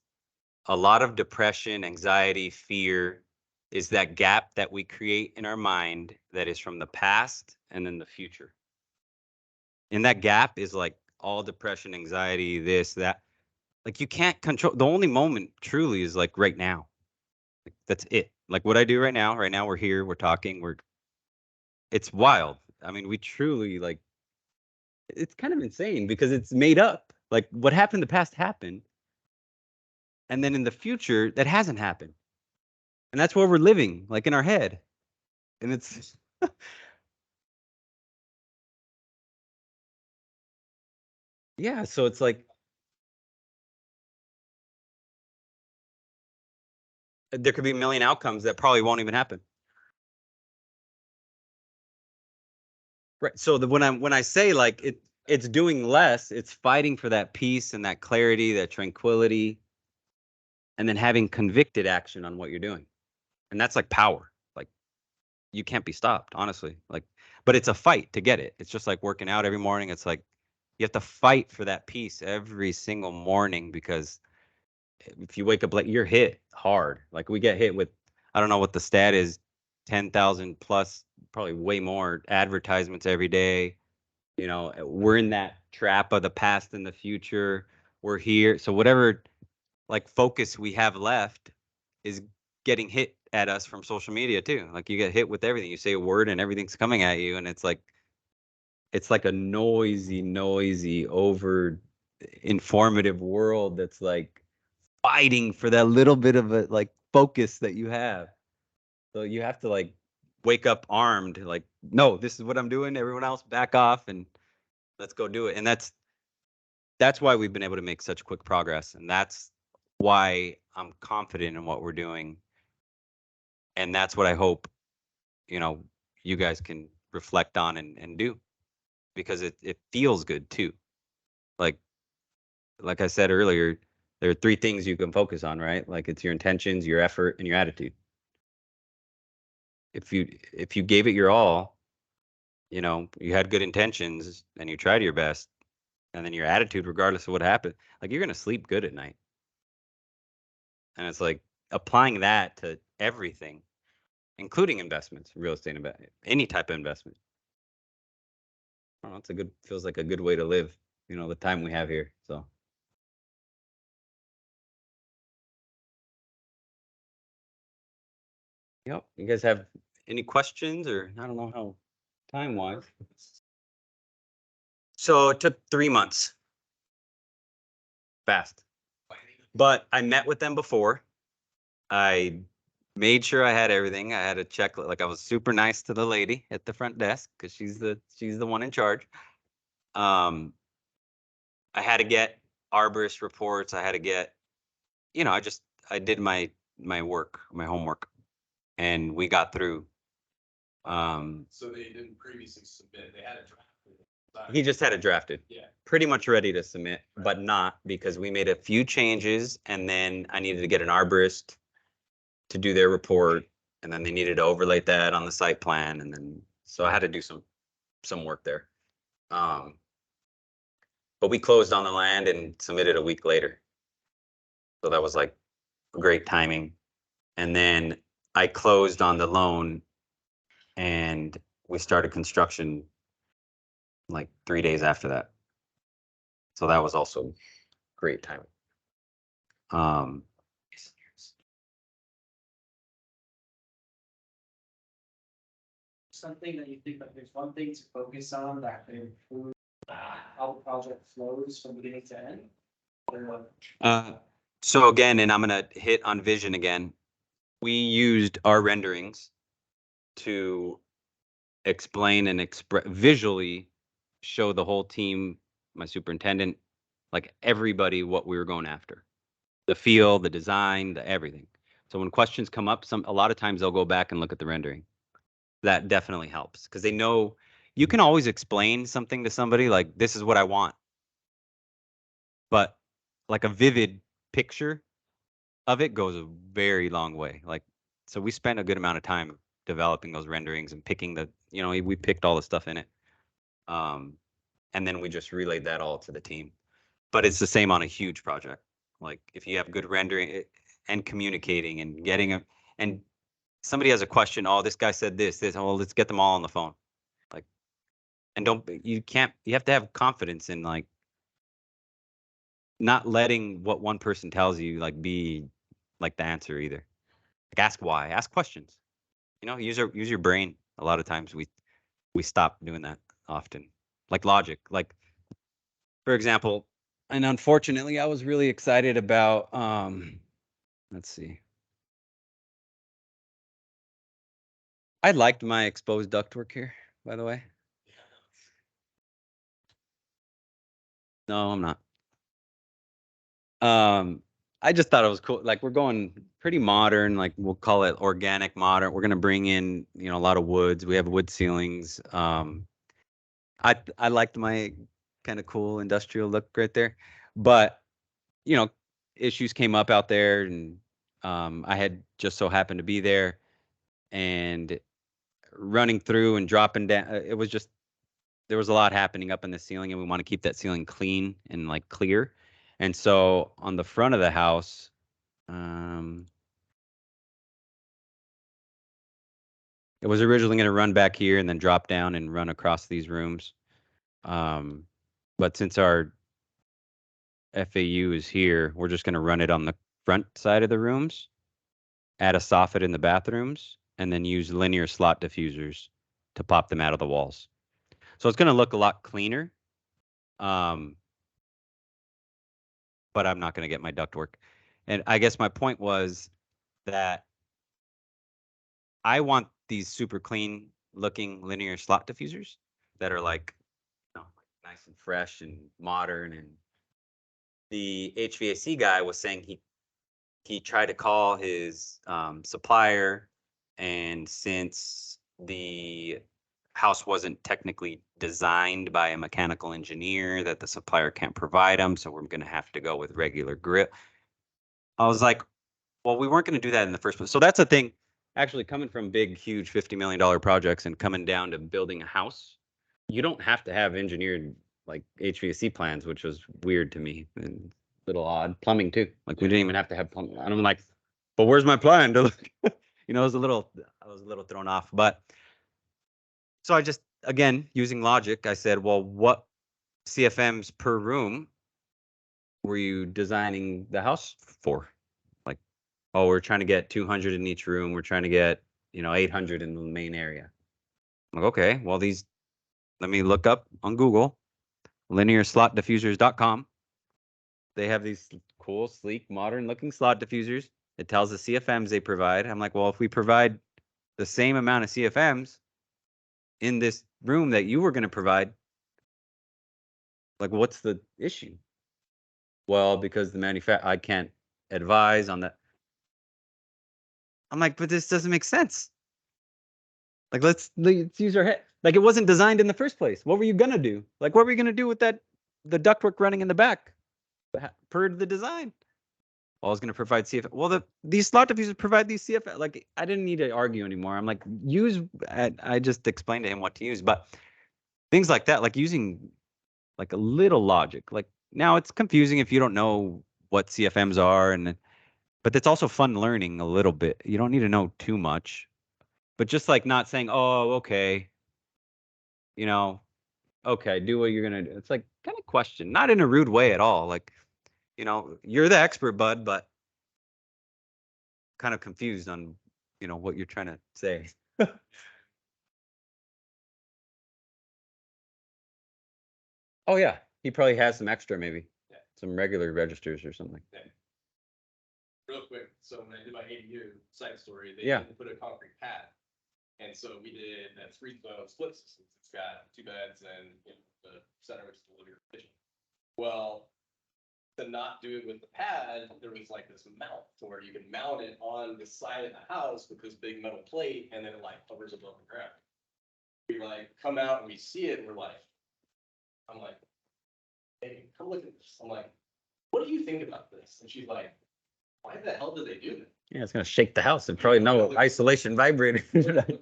[SPEAKER 1] a lot of depression, anxiety, fear is that gap that we create in our mind that is from the past and then the future. And that gap is like all depression, anxiety, this, that. Like you can't control. The only moment truly is like right now. Like, that's it. Like what I do right now. Right now we're here, we're talking, it's wild. I mean, we truly like it's kind of insane because it's made up. Like what happened in the past happened. And then in the future, that hasn't happened. And that's where we're living, like in our head. And it's yeah, so it's like there could be a million outcomes that probably won't even happen. Right. So when I say like it's doing less, it's fighting for that peace and that clarity, that tranquility, and then having convicted action on what you're doing. And that's like power. Like you can't be stopped, honestly. Like, but it's a fight to get it. It's just like working out every morning. It's like you have to fight for that peace every single morning because if you wake up late, you're hit hard. Like we get hit with, I don't know what the stat is, 10,000 plus, probably way more advertisements every day. You know, we're in that trap of the past and the future. We're here. So whatever like focus we have left is getting hit at us from social media too. Like you get hit with everything. You say a word and everything's coming at you, and it's like a noisy, over informative world that's like fighting for that little bit of a like focus that you have. So you have to like wake up armed, like, no, this is what I'm doing. Everyone else back off and let's go do it. And that's why we've been able to make such quick progress. And that's why I'm confident in what we're doing. And that's what I hope, you know, you guys can reflect on and do because it feels good too. Like like I said earlier, there are three things you can focus on, right? Like it's your intentions, your effort, and your attitude. If you gave it your all, you know, you had good intentions and you tried your best, and then your attitude, regardless of what happened, like you're gonna sleep good at night. And it's like applying that to everything, including investments, real estate, any type of investment. I don't know, it's a good feels like a good way to live, you know, the time we have here. So yep. You guys have any questions or I don't know how time wise. So it took 3 months. Fast. But I met with them before. I made sure I had everything. I had a check, like I was super nice to the lady at the front desk because she's the one in charge. Um, I had to get arborist reports. I had to get, you know, I did my work, my homework, and we got through.
[SPEAKER 2] So they didn't previously submit, they had a draft.
[SPEAKER 1] He just had it drafted.
[SPEAKER 2] Yeah.
[SPEAKER 1] Pretty much ready to submit, but not because we made a few changes and then I needed to get an arborist to do their report and then they needed to overlay that on the site plan and then so I had to do some work there. But we closed on the land and submitted a week later. So that was like great timing. And then I closed on the loan and we started construction like 3 days after that. So that was also great timing.
[SPEAKER 3] Something that you think that there's one thing to focus on that can improve how the project flows from beginning to end?
[SPEAKER 1] So again, and I'm gonna hit on vision again. We used our renderings to explain and express visually show the whole team, my superintendent, like everybody what we were going after. The feel, the design, the everything. So when questions come up, a lot of times they'll go back and look at the rendering. That definitely helps because they know you can always explain something to somebody like this is what I want. But like a vivid picture of it goes a very long way. Like so we spent a good amount of time developing those renderings and picking you know, we picked all the stuff in it. And then we just relayed that all to the team. But it's the same on a huge project. Like if you have good rendering and communicating and getting and somebody has a question, oh, this guy said this, well, let's get them all on the phone. Like, and you have to have confidence in like not letting what one person tells you like be like the answer either. Like ask why, ask questions. You know, use your brain. A lot of times we stop doing that often. Like logic. Like for example, and unfortunately I was really excited about let's see. I liked my exposed ductwork here, by the way. No, I'm not. I just thought it was cool. Like we're going pretty modern, like we'll call it organic modern. We're gonna bring in, you know, a lot of woods. We have wood ceilings. I liked my kind of cool industrial look right there. But, you know, issues came up out there and I had just so happened to be there and running through and dropping down. It was just there was a lot happening up in the ceiling and we want to keep that ceiling clean and like clear. And so on the front of the house, it was originally going to run back here and then drop down and run across these rooms. But since our FAU is here, we're just going to run it on the front side of the rooms, add a soffit in the bathrooms, and then use linear slot diffusers to pop them out of the walls. So it's going to look a lot cleaner. But I'm not going to get my ductwork. And I guess my point was that I want these super clean looking linear slot diffusers that are like, you know, nice and fresh and modern. And the HVAC guy was saying he tried to call his supplier, and since the house wasn't technically designed by a mechanical engineer, that the supplier can't provide them, so we're going to have to go with regular grill. I was like, well, we weren't going to do that in the first place. So that's a thing. Actually, coming from big, huge $50 million projects and coming down to building a house, you don't have to have engineered like HVAC plans, which was weird to me and a little odd. Plumbing too. Like we didn't even have to have plumbing. And I'm like, but where's my plan to look? You know, I was a little thrown off. But so I just, again, using logic, I said, well, what CFMs per room were you designing the house for? Like, oh, we're trying to get 200 in each room. We're trying to get, you know, 800 in the main area. I'm like, okay, well, let me look up on Google, linearslotdiffusers.com. They have these cool, sleek, modern looking slot diffusers. It tells the CFMs they provide. I'm like, well, if we provide the same amount of CFMs in this room that you were going to provide, like, what's the issue? Well, because the manufacturer, I can't advise on that. I'm like, but this doesn't make sense. Like, let's use our head. Like, it wasn't designed in the first place. What were you gonna do? Like, what were you gonna do with the ductwork running in the back per the design? Well, I was gonna provide CFM. Well, these slot diffusers provide these CFM. Like, I didn't need to argue anymore. I'm like, I just explained to him what to use, but things like that, like using like a little logic. Like now it's confusing if you don't know what CFMs are, but it's also fun learning a little bit. You don't need to know too much. But just like not saying, oh, okay, you know, okay, do what you're gonna do. It's like kind of question, not in a rude way at all. Like, you know, you're the expert, bud, but kind of confused on, you know, what you're trying to say. Oh yeah, he probably has some extra, maybe some regular registers or something.
[SPEAKER 2] Yeah. Real quick, so when I did my ADU side story, they put a concrete pad. And so we did a 3-zone split system. It's got 2 beds and the center is the living room kitchen. Well, to not do it with the pad, there was like this mount to where you can mount it on the side of the house with this big metal plate, and then it like hovers above the ground. We like come out and we see it, and we're like, I'm like, hey, come look at this. I'm like, what do you think about this? And she's like, why the hell did they do that?
[SPEAKER 1] Yeah, it's gonna shake the house and probably no isolation vibrator.
[SPEAKER 2] Right?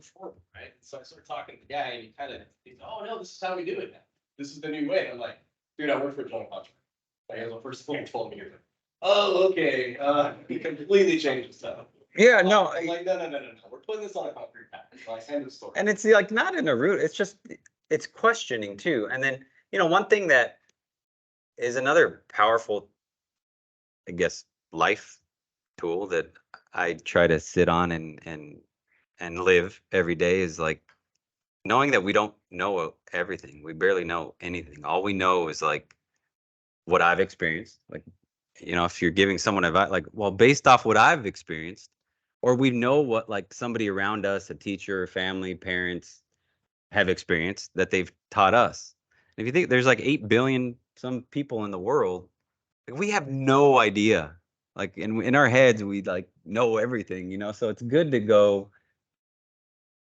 [SPEAKER 2] So I started talking to the guy, and he's oh no, this is how we do it now. This is the new way. And I'm like, dude, I work for a general contractor. Like, as the first thing he told me, he was like, oh, okay. He completely changed the stuff.
[SPEAKER 1] Yeah, no,
[SPEAKER 2] I'm like, no. We're putting this on a concrete pad. Like, end of story.
[SPEAKER 1] and it's like not in a route. It's just it's questioning too. And then one thing that is another powerful, I guess, life tool that I try to sit on and live every day is like knowing that we don't know everything. We barely know anything. All we know is like what I've experienced. Like, if you're giving someone advice, like, well, based off what I've experienced, or we know what like somebody around us, a teacher, family, parents have experienced that they've taught us. And if you think there's like 8 billion some people in the world, like, we have no idea. Like in our heads, we like know everything. So it's good to go,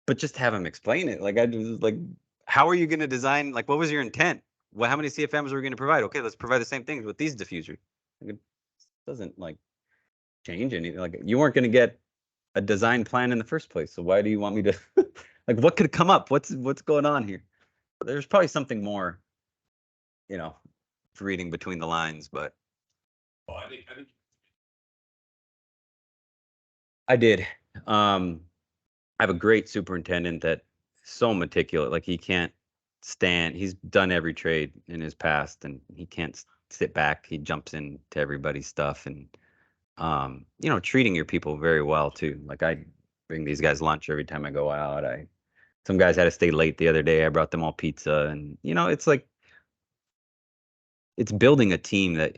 [SPEAKER 1] but just have them explain it. Like I just like, how are you going to design? Like, what was your intent? Well, how many CFMs are we going to provide? Okay, let's provide the same things with these diffusers. Like, it doesn't like change anything. Like you weren't going to get a design plan in the first place. So why do you want me to like what could come up? What's going on here? There's probably something more, you know, reading between the lines, but
[SPEAKER 2] Well, I think
[SPEAKER 1] I did. I have a great superintendent that so meticulous. Like he can't stand. He's done every trade in his past, and he can't sit back. He jumps into everybody's stuff, and treating your people very well too. Like I bring these guys lunch every time I go out. Some guys had to stay late the other day. I brought them all pizza, and it's like it's building a team that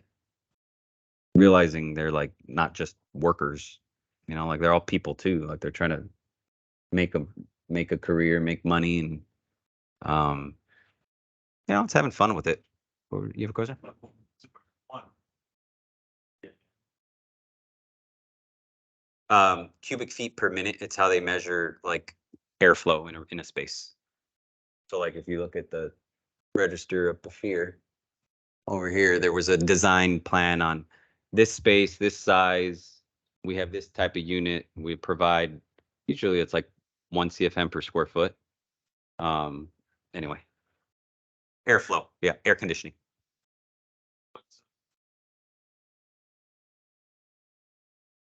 [SPEAKER 1] realizing they're like not just workers. Like they're all people too. Like they're trying to make a career, make money, and um, it's having fun with it. You have a question?
[SPEAKER 2] one.
[SPEAKER 1] Cubic feet per minute. It's how they measure like airflow in a space. So like if you look at the register up here, over here, there was a design plan on this space, this size. We have this type of unit. We provide, usually it's like 1 CFM per square foot. Anyway, airflow. Yeah, air conditioning.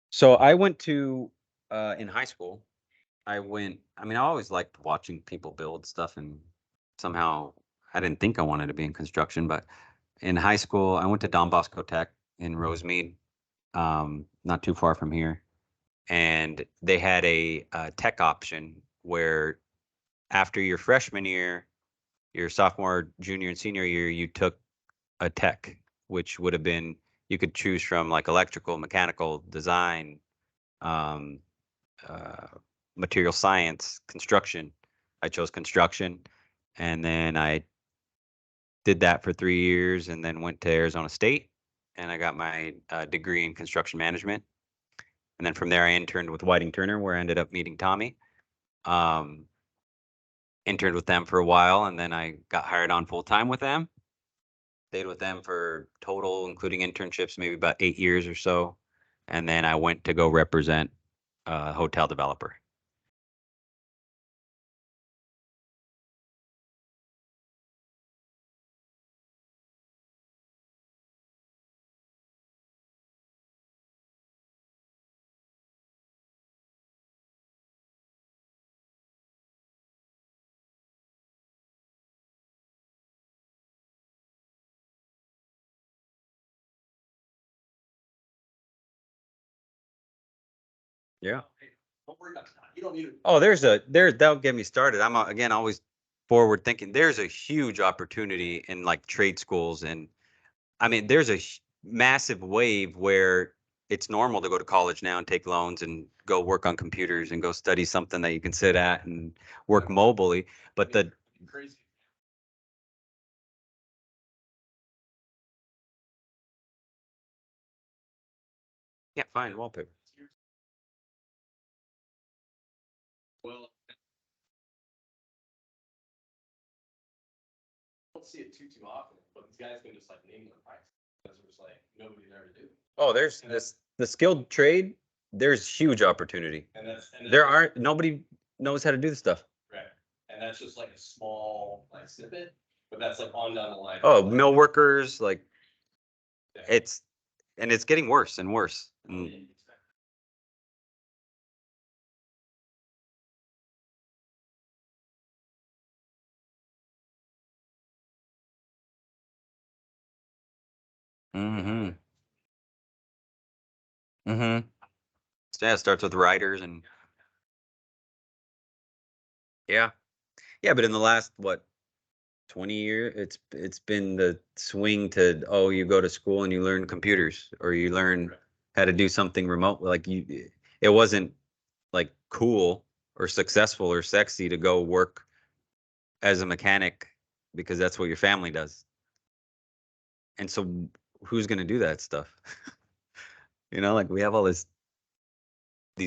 [SPEAKER 1] So I went to in high school. I mean, I always liked watching people build stuff, and somehow I didn't think I wanted to be in construction, but in high school, I went to Don Bosco Tech in Rosemead, not too far from here. And they had a tech option where after your freshman year, your sophomore, junior, and senior year, you took a tech, which would have been, you could choose from like electrical, mechanical, design, um, uh, material science, construction. I chose construction, and then I did that for 3 years, and then went to Arizona State, and I got my degree in construction management. And then from there, I interned with Whiting Turner, where I ended up meeting Tommy. Um, Interned with them for a while, and then I got hired on full time with them. Stayed with them for total, including internships, maybe about 8 years or so. And then I went to go represent a hotel developer. Yeah.
[SPEAKER 2] Don't worry about that. You don't need it.
[SPEAKER 1] Oh, don't get me started. I'm again always forward thinking. There's a huge opportunity in like trade schools, and I mean, there's a massive wave where it's normal to go to college now and take loans and go work on computers and go study something that you can sit at and work mobily. But
[SPEAKER 2] Crazy.
[SPEAKER 1] yeah, fine wallpaper.
[SPEAKER 2] Well, I don't see it too often, but these guys can just like name their price. Because there's like nobody there to do.
[SPEAKER 1] Oh, there's the skilled trade. There's huge opportunity.
[SPEAKER 2] And
[SPEAKER 1] Nobody knows how to do the stuff.
[SPEAKER 2] right. And that's just like a small like snippet, but that's like on down the line.
[SPEAKER 1] Oh,
[SPEAKER 2] Like,
[SPEAKER 1] mill workers, like
[SPEAKER 2] yeah.
[SPEAKER 1] it's getting worse and worse. And Mm-hmm. Mm-hmm. So yeah, it starts with writers and yeah. Yeah, but in the last what 20 years, it's been the swing to you go to school and you learn computers or you learn how to do something remote. Like it wasn't like cool or successful or sexy to go work as a mechanic because that's what your family does. And so who's going to do that stuff? Like we have all these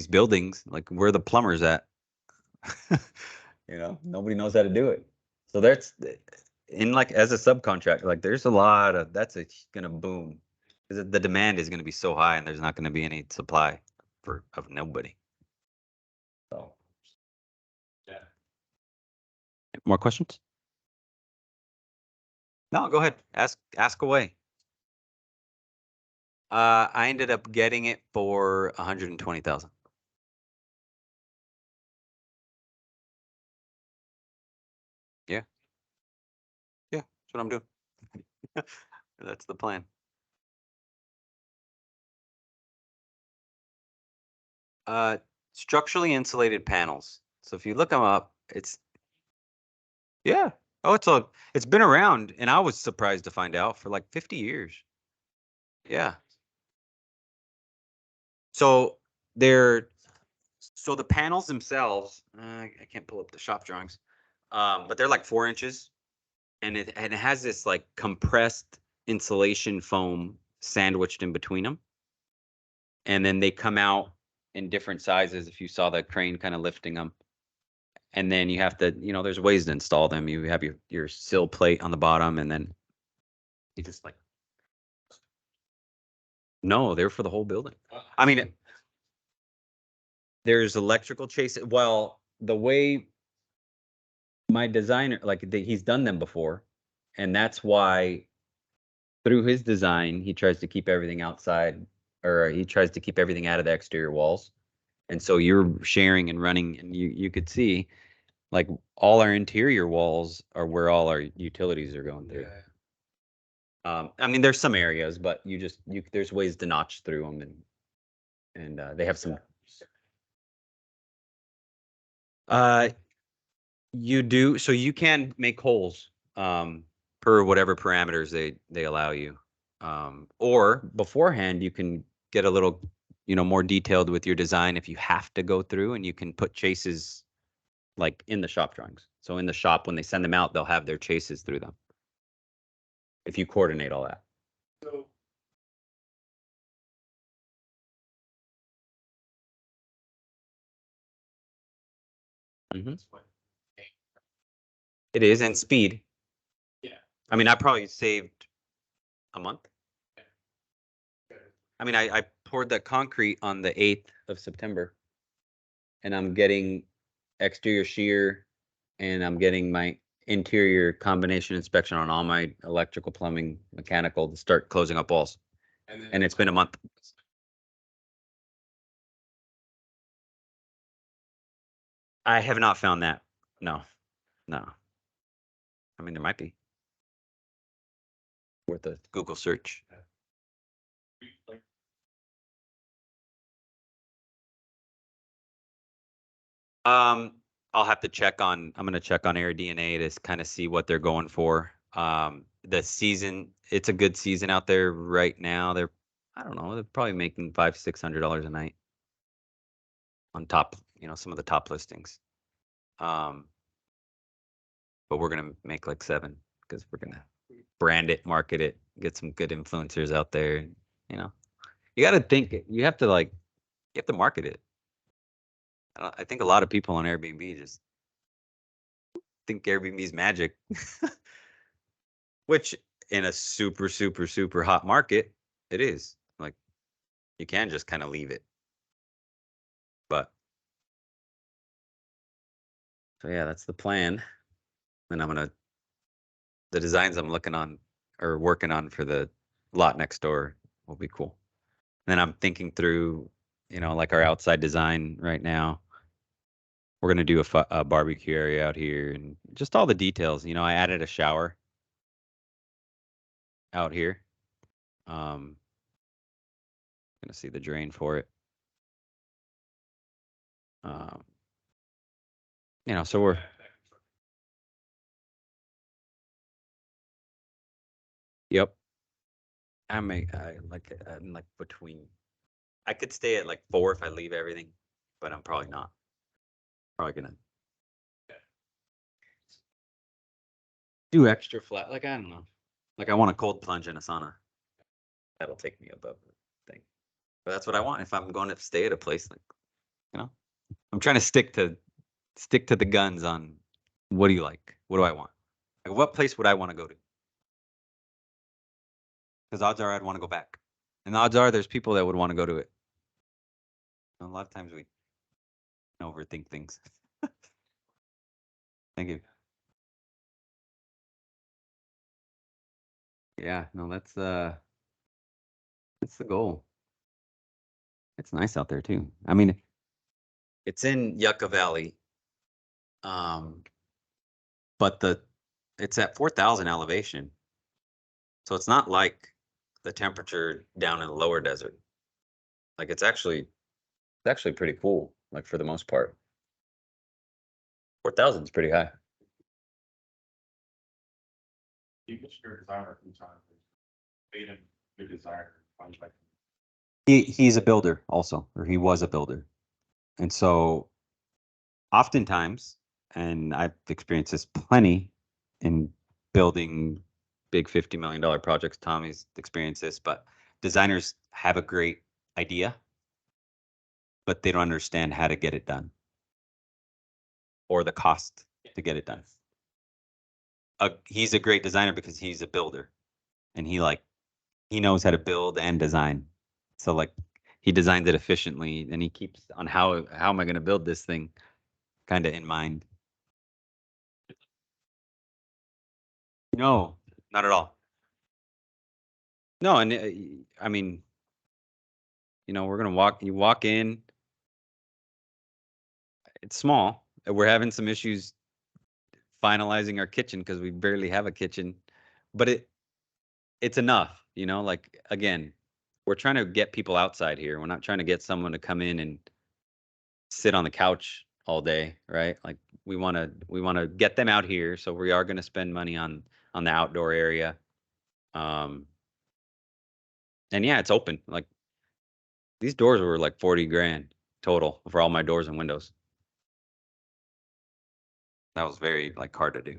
[SPEAKER 1] buildings, like where the plumbers at? Nobody knows how to do it. So that's in like as a subcontractor, like there's a lot of gonna boom because the demand is gonna be so high and there's not gonna be any supply of nobody. So
[SPEAKER 2] Yeah.
[SPEAKER 1] more questions? No, go ahead. Ask away. I ended up getting it for 120,000. Yeah. Yeah, that's what I'm doing. That's the plan. Uh, Structurally insulated panels. So if you look them up, yeah. Oh, it's been around, and I was surprised to find out for like 50 years. Yeah. So they're so the panels themselves. I can't pull up the shop drawings, but they're like 4 inches, and it has this like compressed insulation foam sandwiched in between them, and then they come out in different sizes. If you saw the crane kind of lifting them, and then you have to, there's ways to install them. You have your sill plate on the bottom, and then you just like no, they're for the whole building. I mean, there's electrical chase. Well, the way my designer, like he's done them before, and that's why through his design he tries to keep everything outside, or he tries to keep everything out of the exterior walls. And so you're sharing and running, and you could see like all our interior walls are where all our utilities are going through. I mean, there's some areas, but there's ways to notch through them, and they have some. Uh, you do so you can make holes per whatever parameters they allow you. Or beforehand, you can get a little, more detailed with your design if you have to go through, and you can put chases like in the shop drawings. So in the shop, when they send them out, they'll have their chases through them. If you coordinate all that.
[SPEAKER 2] So
[SPEAKER 1] Mhm.
[SPEAKER 2] that's fine.
[SPEAKER 1] It is, and speed.
[SPEAKER 2] Yeah.
[SPEAKER 1] I mean, I probably saved a month.
[SPEAKER 2] Good.
[SPEAKER 1] I mean, I poured that concrete on the 8th of September, and I'm getting exterior shear, and I'm getting my interior combination inspection on all my electrical, plumbing, mechanical to start closing up walls. And it's been a month. I have not found that. No, no. I mean, there might be worth a Google search.
[SPEAKER 2] Like,
[SPEAKER 1] I'll have to I'm gonna check on AirDNA to kind of see what they're going for. The season, it's a good season out there right now. I don't know, they're probably making $500-600 a night on top, some of the top listings. But we're gonna make like 7 because we're gonna brand it, market it, get some good influencers out there. You know, you got to think. You have to market it. I think a lot of people on Airbnb just think Airbnb's magic, which in a super, super, super hot market, it is. Like you can just kind of leave it. But so yeah, that's the plan. And the designs I'm looking on or working on for the lot next door will be cool. And then I'm thinking through, like our outside design right now. We're gonna do a barbecue area out here and just all the details. I added a shower out here, Gonna see the drain for it. You know, so we're, yep. I'm like between, I could stay at like 4 if I leave everything, but I'm probably not. Probably gonna do extra flat. Like, I don't know. Like, I want a cold plunge and a sauna. That'll take me above the thing. But that's what I want if I'm going to stay at a place. Like, you know, I'm trying to stick to the guns on what do you like? What do I want? Like, what place would I want to go to? Because odds are I'd want to go back. And the odds are there's people that would want to go to it. A lot of times we overthink things. Thank you. Yeah, no, that's the goal. It's nice out there too. I mean, it's in Yucca Valley. But it's at 4,000 elevation. So it's not like the temperature down in the lower desert. Like, it's actually pretty cool, like, for the most part. 4,000 is pretty high.
[SPEAKER 2] You get your designer from time. Made him your designer.
[SPEAKER 1] He's a builder also, or he was a builder. And so oftentimes, and I've experienced this plenty in building big $50 million projects, Tommy's experienced this, but designers have a great idea, but they don't understand how to get it done or the cost to get it done. He's a great designer because he's a builder, and he knows how to build and design. So, like, he designs it efficiently, and he keeps on how am I going to build this thing kind of in mind. No, not at all. No, and I mean, you know, you walk in, it's small. We're having some issues finalizing our kitchen because we barely have a kitchen, but it's enough, you know, like, again, we're trying to get people outside here. We're not trying to get someone to come in and sit on the couch all day, right? Like, we want to get them out here, so we are going to spend money on the outdoor area. And yeah, it's open. Like, these doors were like 40 grand total for all my doors and windows. That was very, like, hard to do,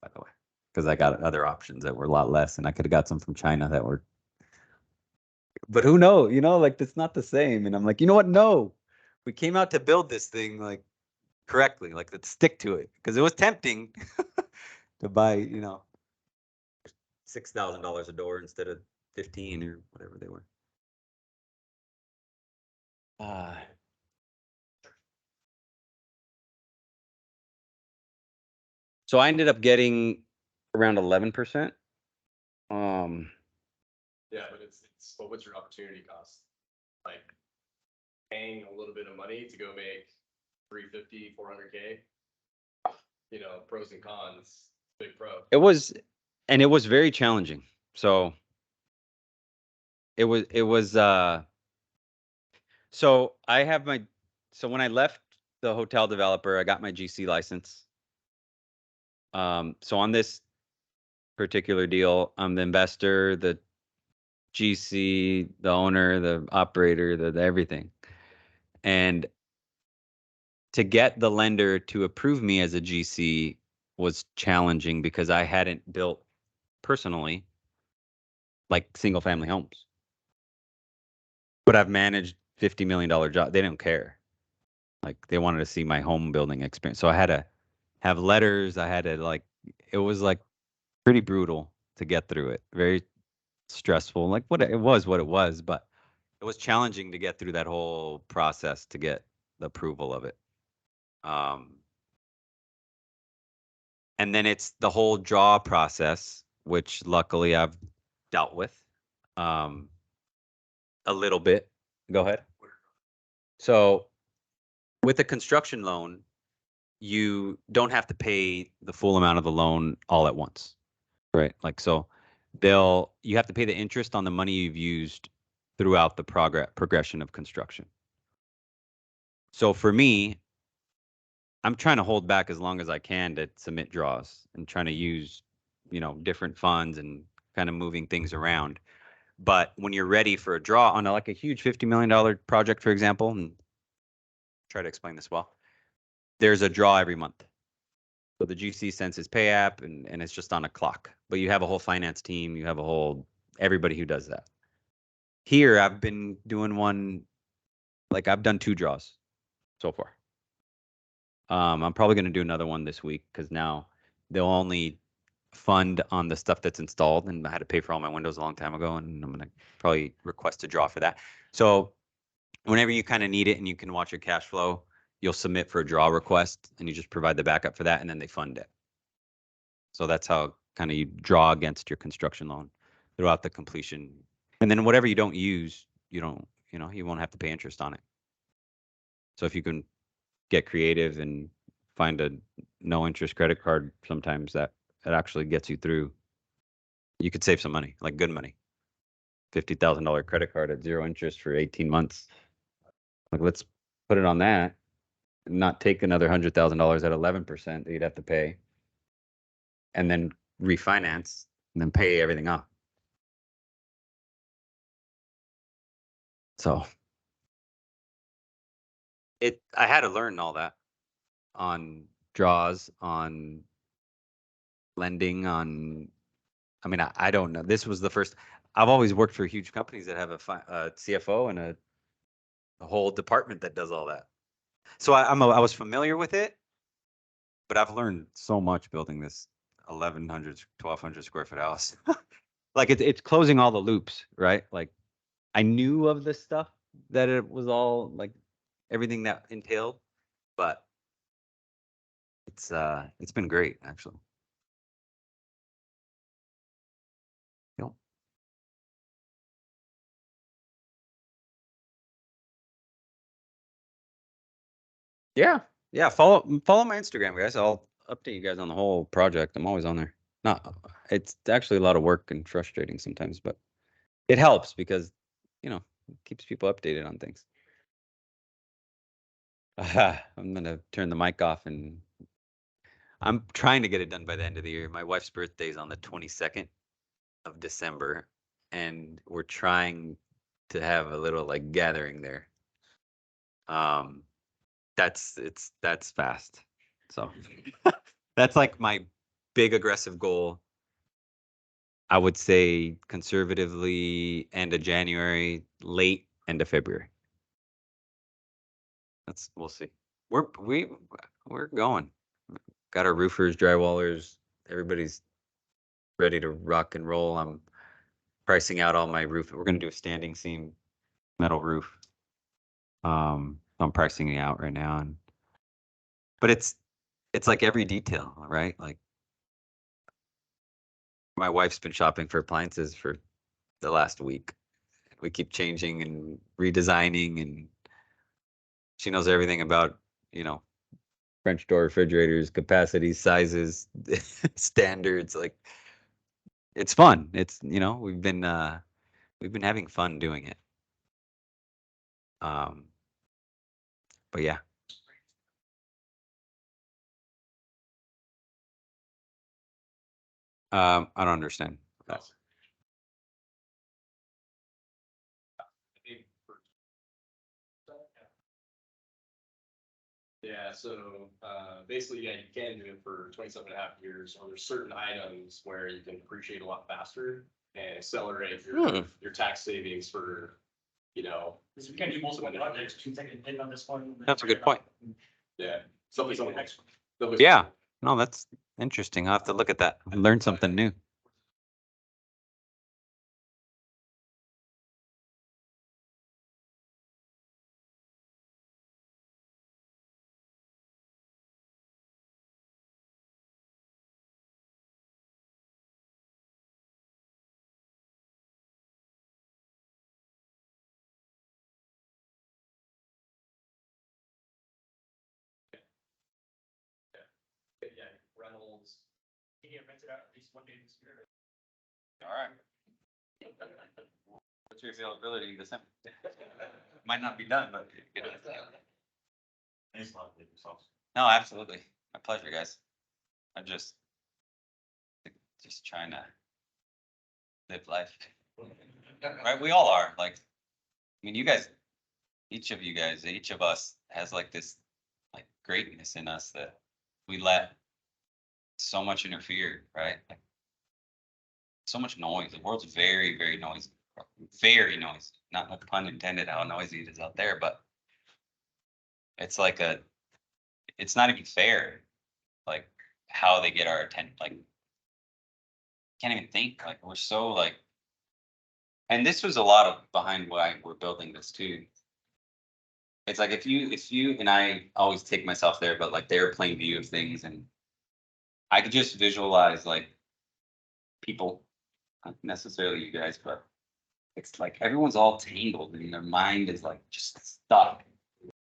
[SPEAKER 1] by the way, because I got other options that were a lot less, and I could have got some from China that were, but who knows, you know, like, that's not the same. And I'm like, you know what? No, we came out to build this thing, like, correctly. Like, let's stick to it, because it was tempting to buy, you know, $6,000 a door instead of 15 or whatever they were. So I ended up getting around 11%.
[SPEAKER 2] Yeah, but but what's your opportunity cost? Like, paying a little bit of money to go make 350, 400K. You know, pros and cons. Big pro.
[SPEAKER 1] It was very challenging. So it was so when I left the hotel developer, I got my GC license. So on this particular deal, I'm the investor, the GC, the owner, the operator, the everything. And to get the lender to approve me as a GC was challenging because I hadn't built personally, like, single family homes. But I've managed $50 million jobs. They don't care. Like, they wanted to see my home building experience. So I had to have letters. I had to, like, it was, like, pretty brutal to get through it. Very stressful. Like, what it was, but it was challenging to get through that whole process to get the approval of it. And then it's the whole draw process, which luckily I've dealt with a little bit. Go ahead. So with a construction loan, you don't have to pay the full amount of the loan all at once, right? Like, so you have to pay the interest on the money you've used throughout the progression of construction. So for me, I'm trying to hold back as long as I can to submit draws and trying to use, different funds and kind of moving things around. But when you're ready for a draw on like a huge $50 million project, for example, and try to explain this well, there's a draw every month. So the GC sends his pay app and it's just on a clock. But you have a whole finance team, you have everybody who does that. Here, I've been doing I've done 2 draws so far. I'm probably going to do another one this week because now they'll only fund on the stuff that's installed, and I had to pay for all my windows a long time ago, and I'm going to probably request a draw for that. So whenever you kind of need it and you can watch your cash flow, you'll submit for a draw request and you just provide the backup for that, and then they fund it. So that's how kind of you draw against your construction loan throughout the completion. And then whatever you don't use, you won't have to pay interest on it. So if you can get creative and find a no interest credit card, sometimes that actually gets you through. You could save some money, like good money. $50,000 credit card at 0 interest for 18 months. Like, let's put it on that and not take another $100,000 at 11% that you'd have to pay and then refinance and then pay everything off. So I had to learn all that on draws, on lending, I don't know. This was the first. I've always worked for huge companies that have a CFO and a whole department that does all that. So I was familiar with it, but I've learned so much building this 1,100, 1,200 square foot house. Like it's closing all the loops, right? Like I knew of this stuff, that it was all like everything that entailed, but it's been great actually. Yep. Yeah. Yeah. Follow my Instagram, guys. I'll update you guys on the whole project. I'm always on there. Not It's actually a lot of work and frustrating sometimes, but it helps because, it keeps people updated on things. I'm gonna turn the mic off and I'm trying to get it done by the end of the year. My wife's birthday is on the 22nd of December, and we're trying to have a little like gathering there. That's fast. So that's like my big aggressive goal. I would say conservatively end of January, late end of February. We'll see. We're going. Got our roofers, drywallers, everybody's ready to rock and roll. I'm pricing out all my roof. We're gonna do a standing seam metal roof. I'm pricing it out right now, but it's like every detail, right? Like my wife's been shopping for appliances for the last week. We keep changing and redesigning, and she knows everything about, French door refrigerators, capacities, sizes, standards. Like it's fun. We've been having fun doing it. Um, but yeah. I don't understand.
[SPEAKER 2] Yeah, so basically, yeah, you can do it for 27.5 years. Or there's certain items where you can appreciate a lot faster and accelerate your tax savings for,
[SPEAKER 3] Because we can do multiple projects, two things in on this one.
[SPEAKER 1] That's a good point.
[SPEAKER 2] yeah, something.
[SPEAKER 1] Yeah. No, that's interesting. I'll have to look at that and learn something new.
[SPEAKER 2] Yeah, Reynolds.
[SPEAKER 3] You get rented out at least one day this year.
[SPEAKER 1] All right. What's your availability in December? Might not be done, but.
[SPEAKER 2] Thanks a lot, Dave.
[SPEAKER 1] No, absolutely. My pleasure, guys. I'm just trying to live life. Right? We all are. Like, I mean, you guys, each of us has like this like greatness in us that we let so much interfere, right? Like, so much noise. The world's very, very noisy. Very noisy. Not no pun intended how noisy it is out there, but it's like it's not even fair. Like how they get our attention. Like can't even think. Like we're so like, and this was a lot of behind why we're building this too. It's like if you and I always take myself there, but like the airplane view of things, and I could just visualize like people, not necessarily you guys, but it's like everyone's all tangled and their mind is like just stuck.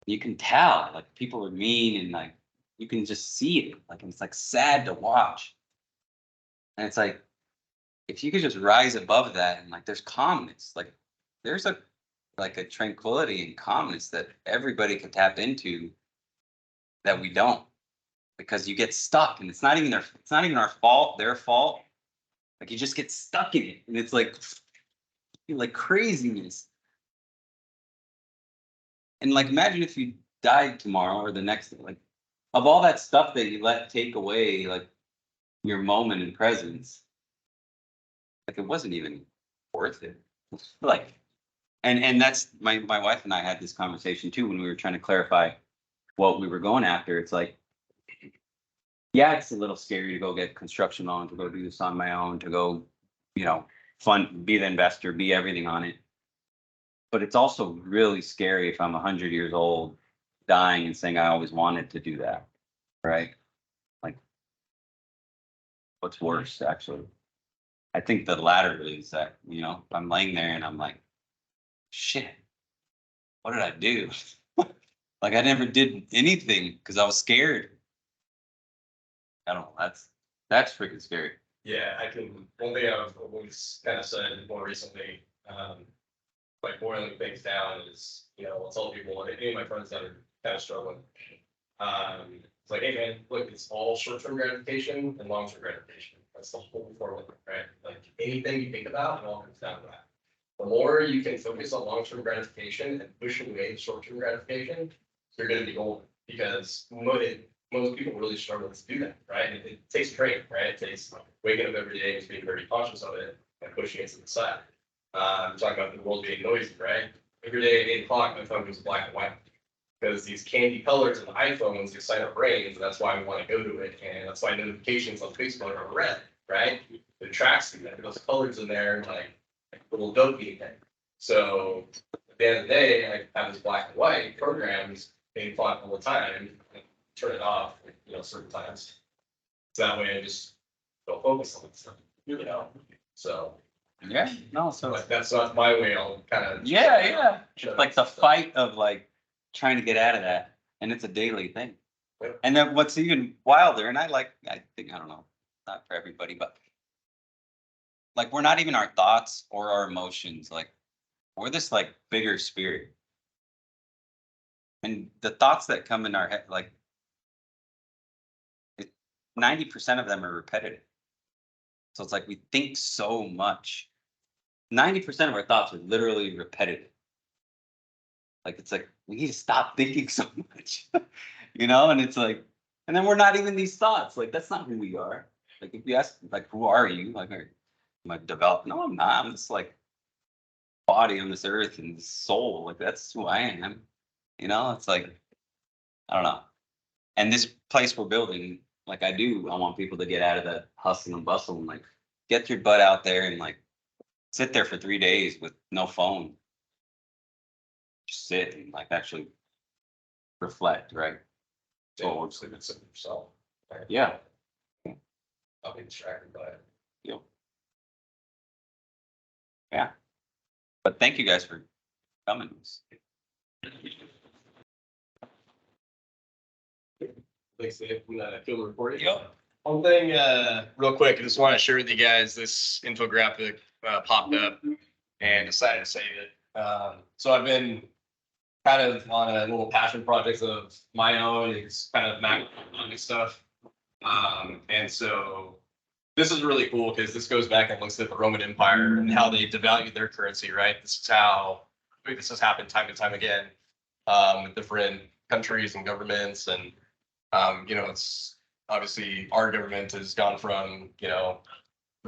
[SPEAKER 1] You can tell like people are mean and like you can just see it. Like it's like sad to watch. And it's like if you could just rise above that and like there's calmness, like there's a tranquility and calmness that everybody can tap into that we don't, because you get stuck and it's not even our fault, their fault. Like you just get stuck in it and it's like craziness. And like imagine if you died tomorrow or the next day, like of all that stuff that you let take away like your moment in presence, like it wasn't even worth it. Like and that's my wife and I had this conversation too when we were trying to clarify what we were going after. It's like, yeah, it's a little scary to go get construction loan, to go do this on my own, to go, be the investor, be everything on it. But it's also really scary if I'm 100 years old, dying and saying I always wanted to do that, right? Like, what's worse, actually? I think the latter is that, I'm laying there and I'm like, shit, what did I do? Like I never did anything because I was scared. I don't know. That's freaking scary.
[SPEAKER 2] Yeah, one thing I've always kind of said more recently, like boiling things down is, I'll tell people, any of my friends that are kind of struggling, it's like, hey man, look, it's all short-term gratification and long-term gratification. That's the whole formula, right? Like anything you think about, it all comes down to that. The more you can focus on long-term gratification and push away the short-term gratification, you're going to be golden, because most people really struggle to do that, right? It takes training, right? It takes waking up every day and being very conscious of it and pushing it to the side. Talking about the world being noisy, right? Every day at 8 o'clock, my phone goes black and white because these candy colors in the iPhones excite our brains, and that's why we want to go to it. And that's why notifications on Facebook are red, right? It attracts you. Those colors in there, like little dopamine thing. So at the end of the day, I have this black and white programs being fought all the time. Turn it off, certain times. So that way I just don't focus on stuff, So
[SPEAKER 1] Yeah, no, so
[SPEAKER 2] like that's not my way. I'll kind of
[SPEAKER 1] yeah. It's like the fight of like trying to get out of that. And it's a daily thing.
[SPEAKER 2] Yep.
[SPEAKER 1] And then what's even wilder, and I think, I don't know, not for everybody, but like we're not even our thoughts or our emotions. Like we're this like bigger spirit. And the thoughts that come in our head, like 90% of them are repetitive. So it's like we think so much. 90% of our thoughts are literally repetitive. Like it's like we need to stop thinking so much, and it's like, and then we're not even these thoughts. Like that's not who we are. Like if you ask, like, who are you? Like, am I developed? No, I'm not. I'm just like body on this earth and this soul. Like that's who I am. It's like, I don't know. And this place we're building, like I want people to get out of the hustle and bustle and like get your butt out there and like sit there for 3 days with no phone. Just sit and like actually reflect, right?
[SPEAKER 2] So it's like it's yourself. Right?
[SPEAKER 1] Yeah.
[SPEAKER 2] I'll be distracted by it.
[SPEAKER 1] Yep. Yeah. But thank you guys for coming.
[SPEAKER 2] Thanks, Dave. I'm gonna kill the recording.
[SPEAKER 1] Yep.
[SPEAKER 2] One thing, real quick, I just want to share with you guys this infographic popped up and decided to save it. So I've been kind of on a little passion project of my own. It's kind of macroeconomic stuff. And so this is really cool because this goes back and looks at the Roman Empire and how they devalued their currency, right? This is how this has happened time and time again with different countries and governments. And, it's obviously our government has gone from,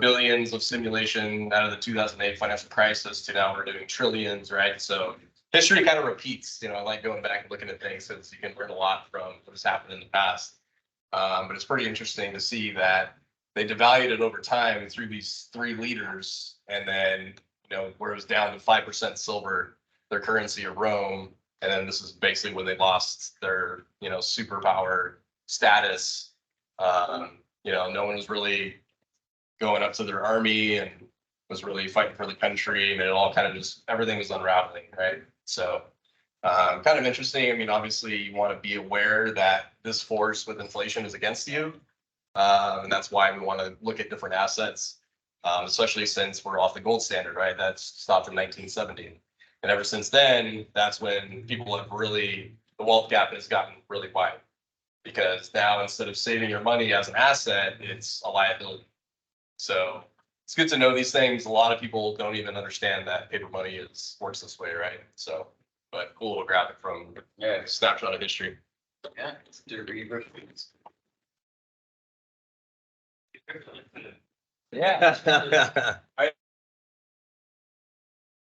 [SPEAKER 2] billions of simulation out of the 2008 financial crisis to now we're doing trillions, right? So history kind of repeats, I like going back and looking at things because you can learn a lot from what has happened in the past. But it's pretty interesting to see that they devalued it over time through these three leaders. And then, where it was down to 5% silver, their currency of Rome. And then this is basically when they lost their, superpower status. No one was really going up to their army and was really fighting for the country. And it all kind of just, everything was unraveling, right? So kind of interesting. I mean, obviously you want to be aware that this force with inflation is against you. And that's why we want to look at different assets, especially since we're off the gold standard, right? That's stopped in 1970. And ever since then, that's when people have really, the wealth gap has gotten really wide. Because now instead of saving your money as an asset, it's a liability. So it's good to know these things. A lot of people don't even understand that paper money works this way, right? So, but cool little graphic from a snapshot of history.
[SPEAKER 1] Yeah, did a read reference.
[SPEAKER 2] Yeah.